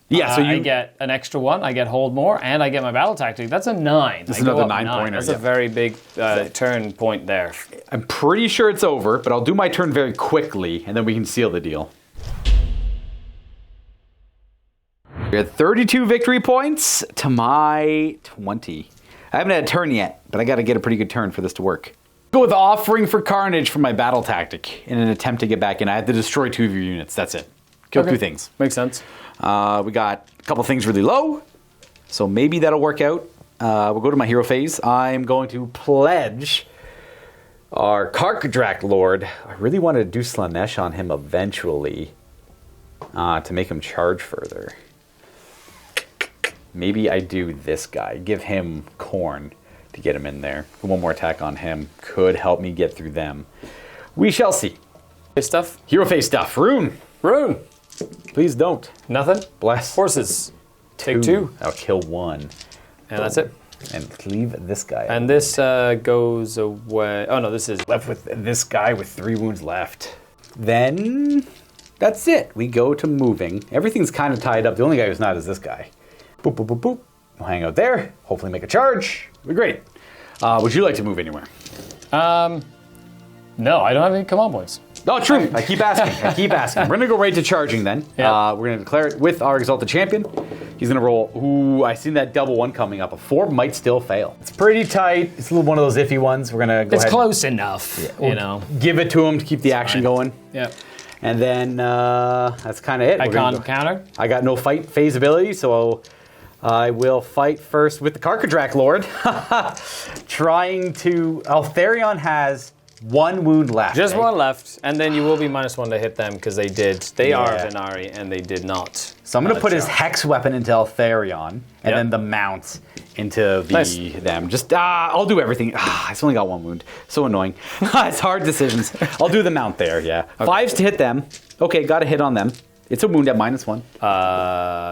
yeah. So I you get an extra 1. I get hold more, and I get my battle tactic. That's a 9. That's I go another up 9 pointer, That's yeah. a very big turn point there. I'm pretty sure it's over, but I'll do my turn very quickly, and then we can seal the deal. We're at 32 victory points to my 20. I haven't had a turn yet, but I got to get a pretty good turn for this to work. Go with Offering for Carnage for my battle tactic. In an attempt to get back in, I have to destroy 2 of your units. That's it. Kill 2 things. Makes sense. We got a couple things really low, so maybe that'll work out. We'll go to my hero phase. I'm going to pledge our Karkadrak Lord. I really want to do Slanesh on him eventually to make him charge further. Maybe I do this guy. Give him Corn to get him in there. 1 more attack on him could help me get through them. We shall see. Good stuff. Hero phase stuff. Rune. Rune. Please don't. Nothing. Bless. Horses. Take 2. I'll kill 1. And that's it. And leave this guy. And this goes away. Oh no, this is left with this guy with 3 wounds left. Then that's it. We go to moving. Everything's kind of tied up. The only guy who's not is this guy. Boop, boop, boop, boop. We'll hang out there. Hopefully make a charge. It'll be great. Would you like to move anywhere? no, I don't have any command points. Oh, true. I keep asking. We're going to go right to charging then. Yeah. We're going to declare it with our Exalted Champion. He's going to roll. Ooh, I seen that double 1 coming up. A 4 might still fail. It's pretty tight. It's a little one of those iffy ones. We're going to go It's ahead. close enough, you know. Give it to him to keep the action fine. going. Yeah. And then that's kind of it. I We're gonna can't counter. I got no fight phase ability, so I will fight first with the Karkadrak Lord. Trying to... Altharion has 1 wound left. Just eh? 1 left, and then you will be -1 to hit them because they did. They are Yeah. Venari, and they did not. So I'm going to put his charge. Hex weapon into Altharion, and Yep. then the mount into Nice. them. Just, I'll do everything. It's only got 1 wound. So annoying. It's hard decisions. I'll do the mount there, yeah. 5s to hit them. Okay, got a hit on them. It's a wound at -1.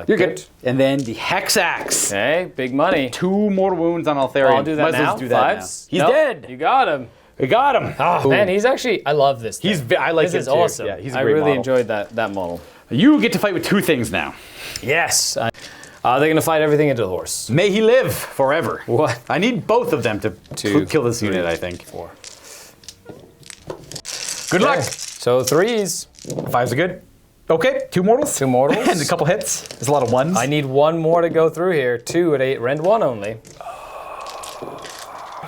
You're good. And then the Hex Axe. Okay, big money. 2 more wounds on Altharion. I'll do that Might as well now. just do that 5s. now. He's Nope, dead. You got him. We got him. Oh man, he's actually. I love this. Thing. I like this it is too. awesome. Yeah, he's a I great really model. enjoyed that model. You get to fight with 2 things now. Yes. They're going to fight everything into the horse. May he live forever. What? I need both of them to 2, kill this 3, unit, I think. 4. Good luck. So 3s. 5s are good. Okay, 2 mortals. 2 mortals. And a couple hits. There's a lot of 1s. I need 1 more to go through here. 2 at 8, rend 1 only.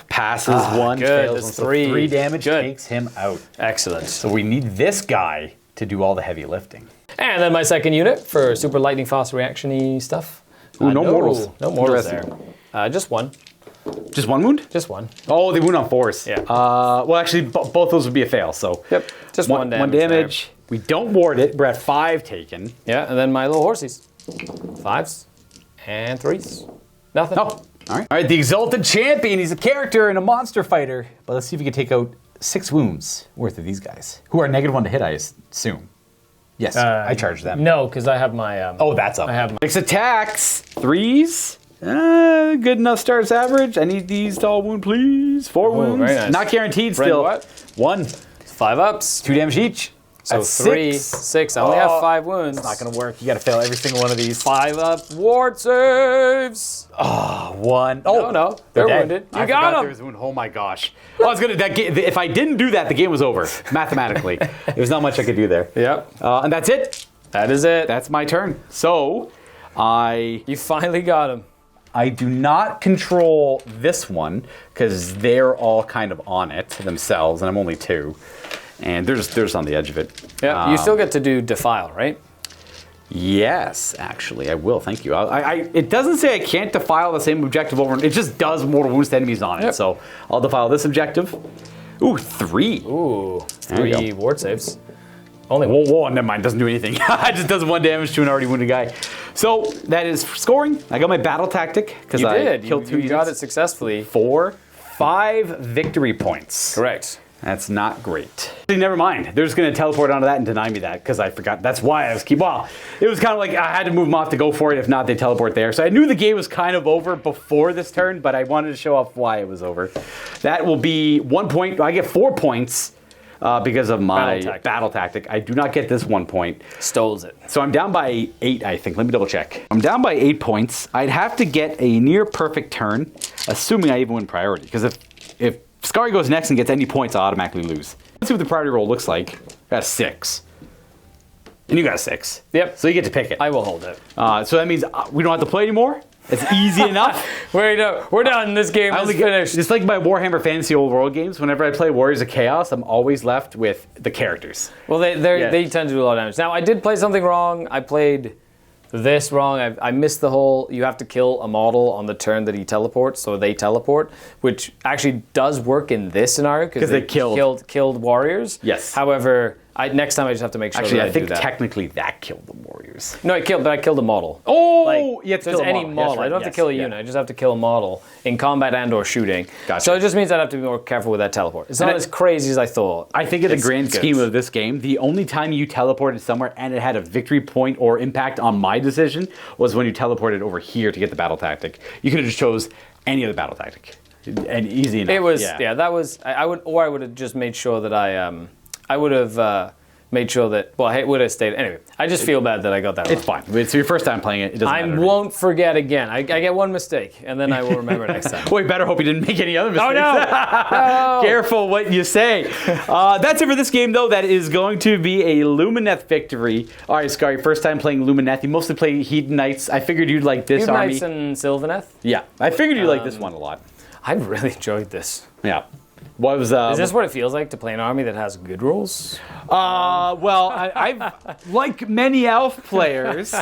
Passes 1, good. fails That's 1. 3. So 3 damage Good. takes him out. Excellent. So we need this guy to do all the heavy lifting. And then my second unit for super lightning fast reaction-y stuff. Ooh, no mortals. No mortals there. Interesting. Just 1. Just 1 wound? Just 1. Oh, they wound on 4s. Yeah. Well, actually, both those would be a fail, so. Yep. Just 1 damage. 1 damage. We don't ward it. We're at 5 taken. Yeah, and then my little horsies. 5s and 3s. Nothing. Oh, all right. All right, the Exalted Champion. He's a character and a monster fighter. But let's see if we can take out 6 wounds worth of these guys, who are -1 to hit, I assume. Yes, I charge them. No, because I have my. Oh, that's up. I have my. 6 attacks. 3s. Good enough starts average. I need these to all wound, please. 4 wounds. very nice. Not guaranteed Rend still. what? 1. 5 ups. 2 damage each. So That's 3, 6. 6. I only have 5 wounds. It's not going to work. You got to fail every single one of these. 5 up. Ward saves. 1. Oh, no. They're dead. wounded. You I got forgot them. there was a wound. Oh my gosh. I was gonna. If I didn't do that, the game was over mathematically. There's not much I could do there. Yep. And that's it. That is it. That's my turn. So, You finally got him. I do not control this one because they're all kind of on it themselves, and I'm only 2, and they're just on the edge of it. Yeah. You still get to do defile, right? Yes, actually, I will. Thank you. It doesn't say I can't defile the same objective over. It just does mortal wounds to enemies on it. Yep. So I'll defile this objective. Ooh, 3. Ooh. There you 3 go. ward saves. Only Whoa, never mind. Doesn't do anything. It just does 1 damage to an already wounded guy. So that is scoring. I got my battle tactic because You I did. killed 2 You got it units. successfully. 4, 5 victory points. Correct. That's not great. Never mind. They're just going to teleport onto that and deny me that because I forgot. That's why I was well, it was kind of like I had to move them off to go for it. If not, they teleport there. So I knew the game was kind of over before this turn, but I wanted to show off why it was over. That will be 1 point. I get 4 points because of my battle tactic. I do not get this 1 point. Stoles it. So I'm down by 8, I think. Let me double check. I'm down by 8 points. I'd have to get a near perfect turn, assuming I even win priority. Because if Skari goes next and gets any points, I automatically lose. Let's see what the priority roll looks like. Got a 6. And you got a 6. Yep. So you get to pick it. I will hold it. So that means we don't have to play anymore. It's easy enough. We're done. This game is finished. It's like my Warhammer Fantasy Old World games. Whenever I play Warriors of Chaos, I'm always left with the characters. Well, they tend to do a lot of damage. Now, I did play something wrong. I played this wrong. I missed the whole, you have to kill a model on the turn that he teleports, so they teleport, which actually does work in this scenario because they killed warriors. Yes. However, next time I just have to make sure Actually, that I think do that. technically that killed the Warriors. No, I killed a model. Oh, you have to so kill it's a any model. model. Yes, right. I don't have Yes, to kill a yeah. unit. I just have to kill a model in combat and or shooting. Gotcha. So it just means I'd have to be more careful with that teleport. It's not as crazy as I thought. I think in the It's grand good. scheme of this game, the only time you teleported somewhere and it had a victory point or impact on my decision was when you teleported over here to get the battle tactic. You could have just chose any other battle tactic. And easy enough. It was that was I would have just made sure that I would have made sure that it would have stayed anyway. I just feel bad that I got that wrong. It's fine. It's your first time playing it. It doesn't I matter. won't forget again. I get one mistake and then I will remember next time. Well, you better hope you didn't make any other mistakes. Oh no! Careful what you say. That's it for this game, though. That is going to be a Lumineth victory. All right, Skari, first time playing Lumineth. You mostly play Hedon Knights. I figured you'd like this army. Knights and Sylvaneth. Yeah, I figured you'd like this one a lot. I really enjoyed this. Yeah. What was Is this what it feels like to play an army that has good rules? Well, I've like many elf players,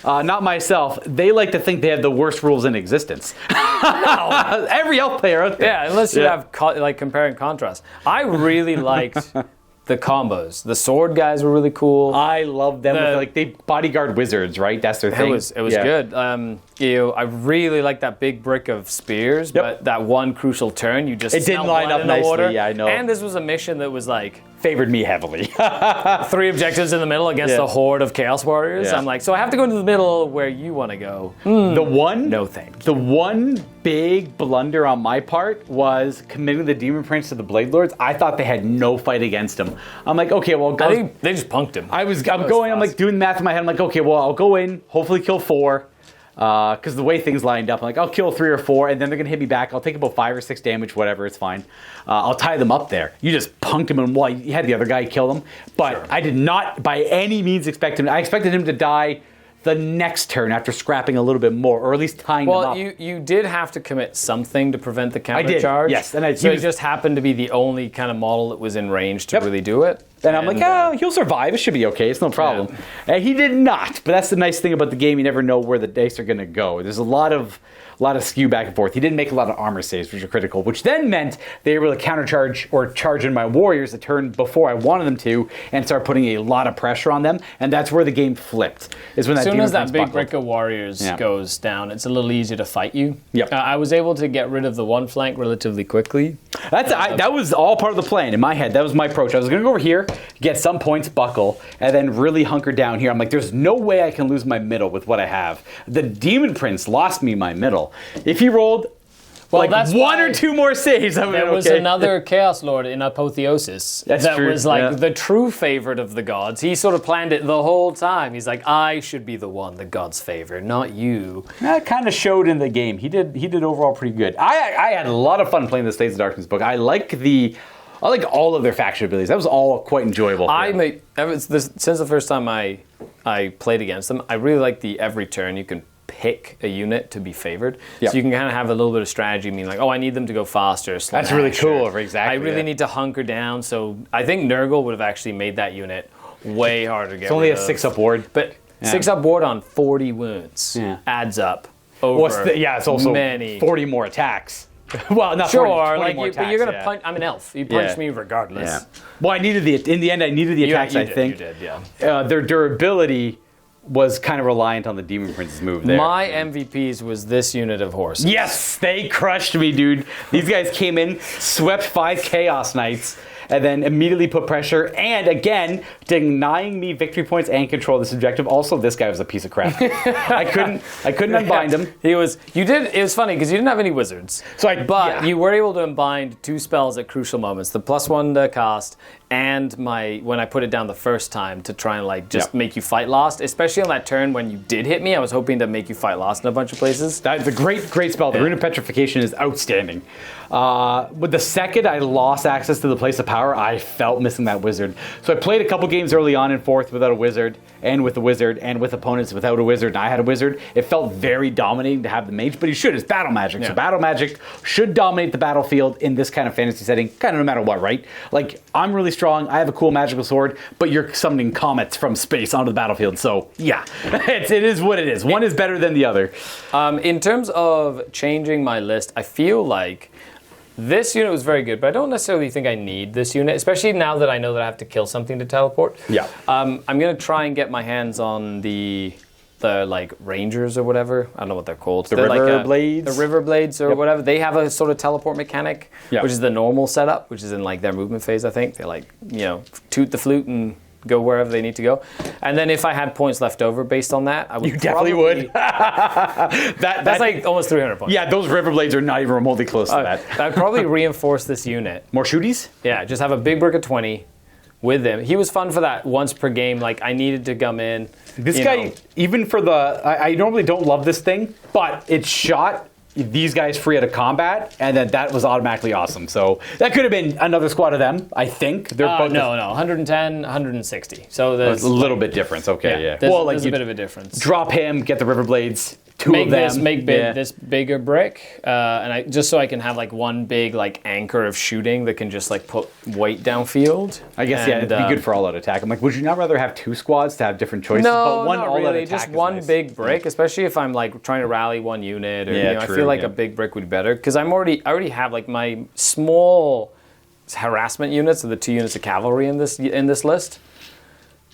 not myself. They like to think they have the worst rules in existence. Every elf player out there. Yeah, unless you have compare and contrast. I really liked the combos. The sword guys were really cool. I love them. They bodyguard wizards, right? That's their thing. It was good. I really like that big brick of spears, but that one crucial turn, you just It didn't line up nicely, yeah, I know. And this was a mission that was like Favored me heavily. 3 objectives in the middle against a horde of Chaos Warriors. Yeah. I'm like, so I have to go into the middle where you want to go. The one, No thanks. The one big blunder on my part was committing the Demon Prince to the Blade Lords. I thought they had no fight against him. I'm like, okay, well, I think they just punked him. I'm going. I'm like doing the math in my head. I'm like, okay, well, I'll go in, hopefully kill 4, because the way things lined up, I'm like, I'll kill 3 or 4, and then they're gonna hit me back. I'll take about 5 or 6 damage, whatever. It's fine. I'll tie them up there. You just punked him, and well, you had the other guy kill him, but I did not by any means expect him. I expected him to die the next turn after scrapping a little bit more, or at least tying them up. Well, you did have to commit something to prevent the counter did, charge. yes, and so it just happened to be the only kind of model that was in range to really do it. And I'm like, he'll survive. It should be okay. It's no problem. And he did not. But that's the nice thing about the game. You never know where the dice are going to go. There's a lot of skew back and forth. He didn't make a lot of armor saves, which are critical, which then meant they were able to countercharge or charge in my warriors a turn before I wanted them to and start putting a lot of pressure on them. And that's where the game flipped. Is when as soon Demon as that Prince big buckled. brick of warriors goes down, it's a little easier to fight you. Yep. I was able to get rid of the one flank relatively quickly. That was all part of the plan in my head. That was my approach. I was going to go over here, get some points, buckle, and then really hunker down here. I'm like, there's no way I can lose my middle with what I have. The Demon Prince lost me my middle. If he rolled that's one why or 2 more saves, I would there was okay. another Chaos Lord in Apotheosis That's that true, was like yeah. the true favorite of the gods. He sort of planned it the whole time. He's like, I should be the one the gods favor, not you. That kind of showed in the game. He did overall pretty good. I had a lot of fun playing the States of Darkness book. I like all of their faction abilities. That was all quite enjoyable. Since the first time I played against them, I really like the every turn you can pick a unit to be favored. Yeah. So you can kind of have a little bit of strategy, meaning like, I need them to go faster. That's really cool, exactly. I really need to hunker down. So I think Nurgle would have actually made that unit way harder to get It's only rid a of. 6-up ward. But 6-up ward on 40 wounds adds up over it's also many. 40 more attacks. Well, not 40, Sure, 20 more attacks, but you're gonna punch. I'm an elf. You punch me regardless. Yeah. Well, in the end, I needed the attacks. I think you did, yeah. Their durability was kind of reliant on the Demon Prince's move there. My MVPs was this unit of horses. Yes, they crushed me, dude. These guys came in, swept 5 Chaos Knights, and then immediately put pressure, and again, denying me victory points and control of this objective. Also, this guy was a piece of crap. I couldn't unbind him. It was funny because you didn't have any wizards. But you were able to unbind 2 spells at crucial moments. The +1 to cast and when I put it down the first time to try and make you fight lost, especially on that turn when you did hit me. I was hoping to make you fight lost in a bunch of places. That's a great spell. The Rune of Petrification is outstanding. With the second I lost access to the Place of Power, I felt missing that wizard. So I played a couple games early on in 4th without a wizard, and with a wizard, and with opponents without a wizard, and I had a wizard. It felt very dominating to have the mage, but he should. It's battle magic. So battle magic should dominate the battlefield in this kind of fantasy setting, kind of no matter what, right? Like, I'm really strong, I have a cool magical sword, but you're summoning comets from space onto the battlefield, so yeah. it is what it is. One is better than the other. In terms of changing my list, I feel like this unit was very good, but I don't necessarily think I need this unit, especially now that I know that I have to kill something to teleport. Yeah. I'm going to try and get my hands on the rangers or whatever. I don't know what they're called. They're river blades? The river blades or whatever. They have a sort of teleport mechanic, Yeah. which is the normal setup, which is in their movement phase, I think. They toot the flute and go wherever they need to go. And then if I had points left over based on that, I would. You definitely would. That's like almost 300 points. Yeah, those river blades are not even remotely close to that. I'd probably reinforce this unit. More shooties? Yeah, just have a big brick of 20 with him. He was fun for that once per game. I needed to come in. This guy, even for I normally don't love this thing, but it shot these guys free out of combat, and that was automatically awesome. So that could have been another squad of them, I think. They're both no, 110, 160. So there's a little bit difference. Okay, yeah. There's a bit of a difference. Drop him, get the river blades. Two of them. Make this bigger brick, and just so I can have one big anchor of shooting that can just put weight downfield. I guess it'd be good for all-out attack. I'm like, would you not rather have 2 squads to have different choices? No, but one not all-out really. attack Just is one nice. big brick, especially if I'm trying to rally one unit. Or, I true, feel like a big brick would be better because I already have my small harassment units, so the 2 units of cavalry in this list.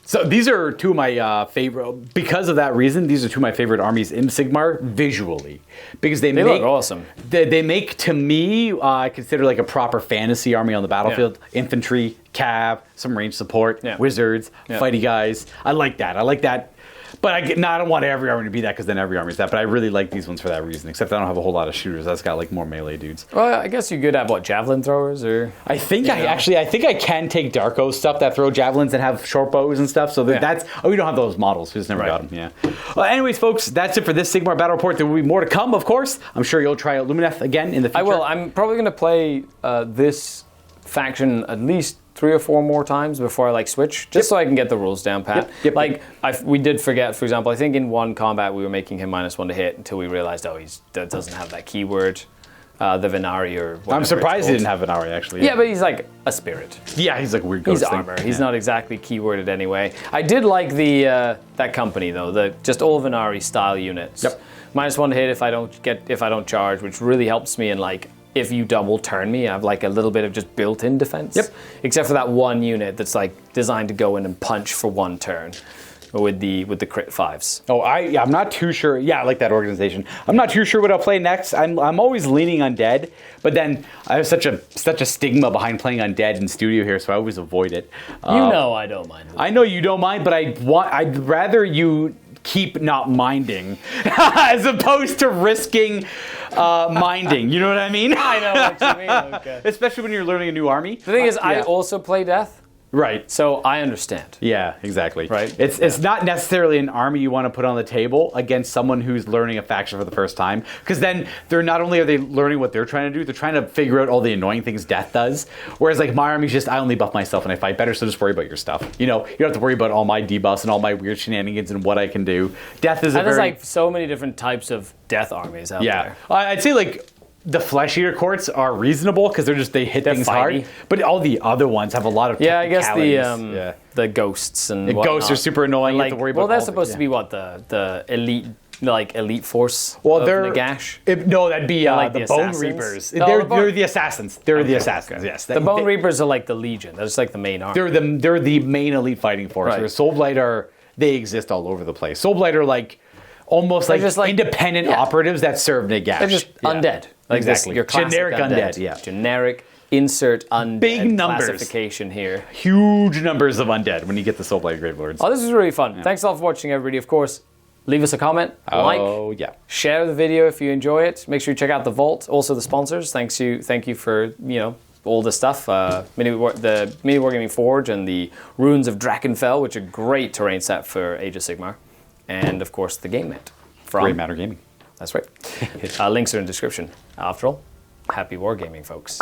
So these are two of my favorite. Because of that reason, these are two of my favorite armies in Sigmar visually, because they make look awesome. They make, to me, I consider like a proper fantasy army on the battlefield. Infantry, cav, some range support, wizards, fighty guys. I like that. But I don't want every army to be that, because then every army is that. But I really like these ones for that reason. Except I don't have a whole lot of shooters. That's got like more melee dudes. Well, I guess you could have javelin throwers, or I think I think I can take Darko stuff that throw javelins and have short bows and stuff. So that's we don't have those models. We just never got them. Yeah. Well, anyways, folks, that's it for this Sigmar battle report. There will be more to come, of course. I'm sure you'll try out Lumineth again in the future. I will. I'm probably going to play this faction at least 3 or 4 more times before I switch, just so I can get the rules down pat. We did forget, for example, I think in one combat we were making him -1 to hit until we realized, that doesn't have that keyword, the Venari or whatever. I'm surprised he didn't have Venari actually. Yeah, but he's like a spirit. Yeah, he's like a weird ghost He's thing. armor. He's not exactly keyworded anyway. I did like the that company though, the just all Venari style units. Yep. -1 to hit if I don't charge, which really helps me in if you double turn me, I have a little bit of just built-in defense. Yep. Except for that one unit that's designed to go in and punch for 1 turn with the crit 5s. Oh, I'm not too sure. Yeah, I like that organization. I'm not too sure what I'll play next. I'm always leaning undead, but then I have such a stigma behind playing undead in studio here, so I always avoid it. You know I don't mind. I know you don't mind, but I'd rather you keep not minding as opposed to risking minding. You know what I mean? I know what you mean. Okay. Especially when you're learning a new army. The thing is, I also play death. Right. So I understand. Yeah, exactly. Right. It's not necessarily an army you want to put on the table against someone who's learning a faction for the first time, because then they're not only are they learning what they're trying to do, they're trying to figure out all the annoying things death does. Whereas my army's just, I only buff myself and I fight better, so just worry about your stuff. You don't have to worry about all my debuffs and all my weird shenanigans and what I can do. Death is there's so many different types of death armies out there. I'd say the Flesh Eater courts are reasonable because they hit things hard, but all the other ones have a lot of I guess technicalities. the ghosts and ghosts are super annoying. You have to worry about. Well, they're supposed to be the elite elite force. Well, of they're Nagash. No, that'd be the the Bone assassins? Reapers. No, They're the assassins. They're the assassins. Okay. Yes, The Bone Reapers are the Legion. That's the main army. They're the main elite fighting force. Right. Whereas Soulblight they exist all over the place. Soulblight are almost just independent operatives that serve Nagash. They're just undead. Exactly. Your classic Generic undead. Yeah. Generic insert undead Big numbers. classification here. Huge numbers of undead when you get the Soulblight Grave Lords. Oh, this was really fun. Thanks a lot for watching, everybody. Of course, leave us a comment, share the video if you enjoy it. Make sure you check out the Vault, also the sponsors. Thank you for all the stuff. The MiniWarGaming Forge and the Runes of Drakenfell, which are great terrain set for Age of Sigmar, and of course the Game Mat from Great Matter Gaming. That's right. Links are in the description. After all, happy wargaming, folks.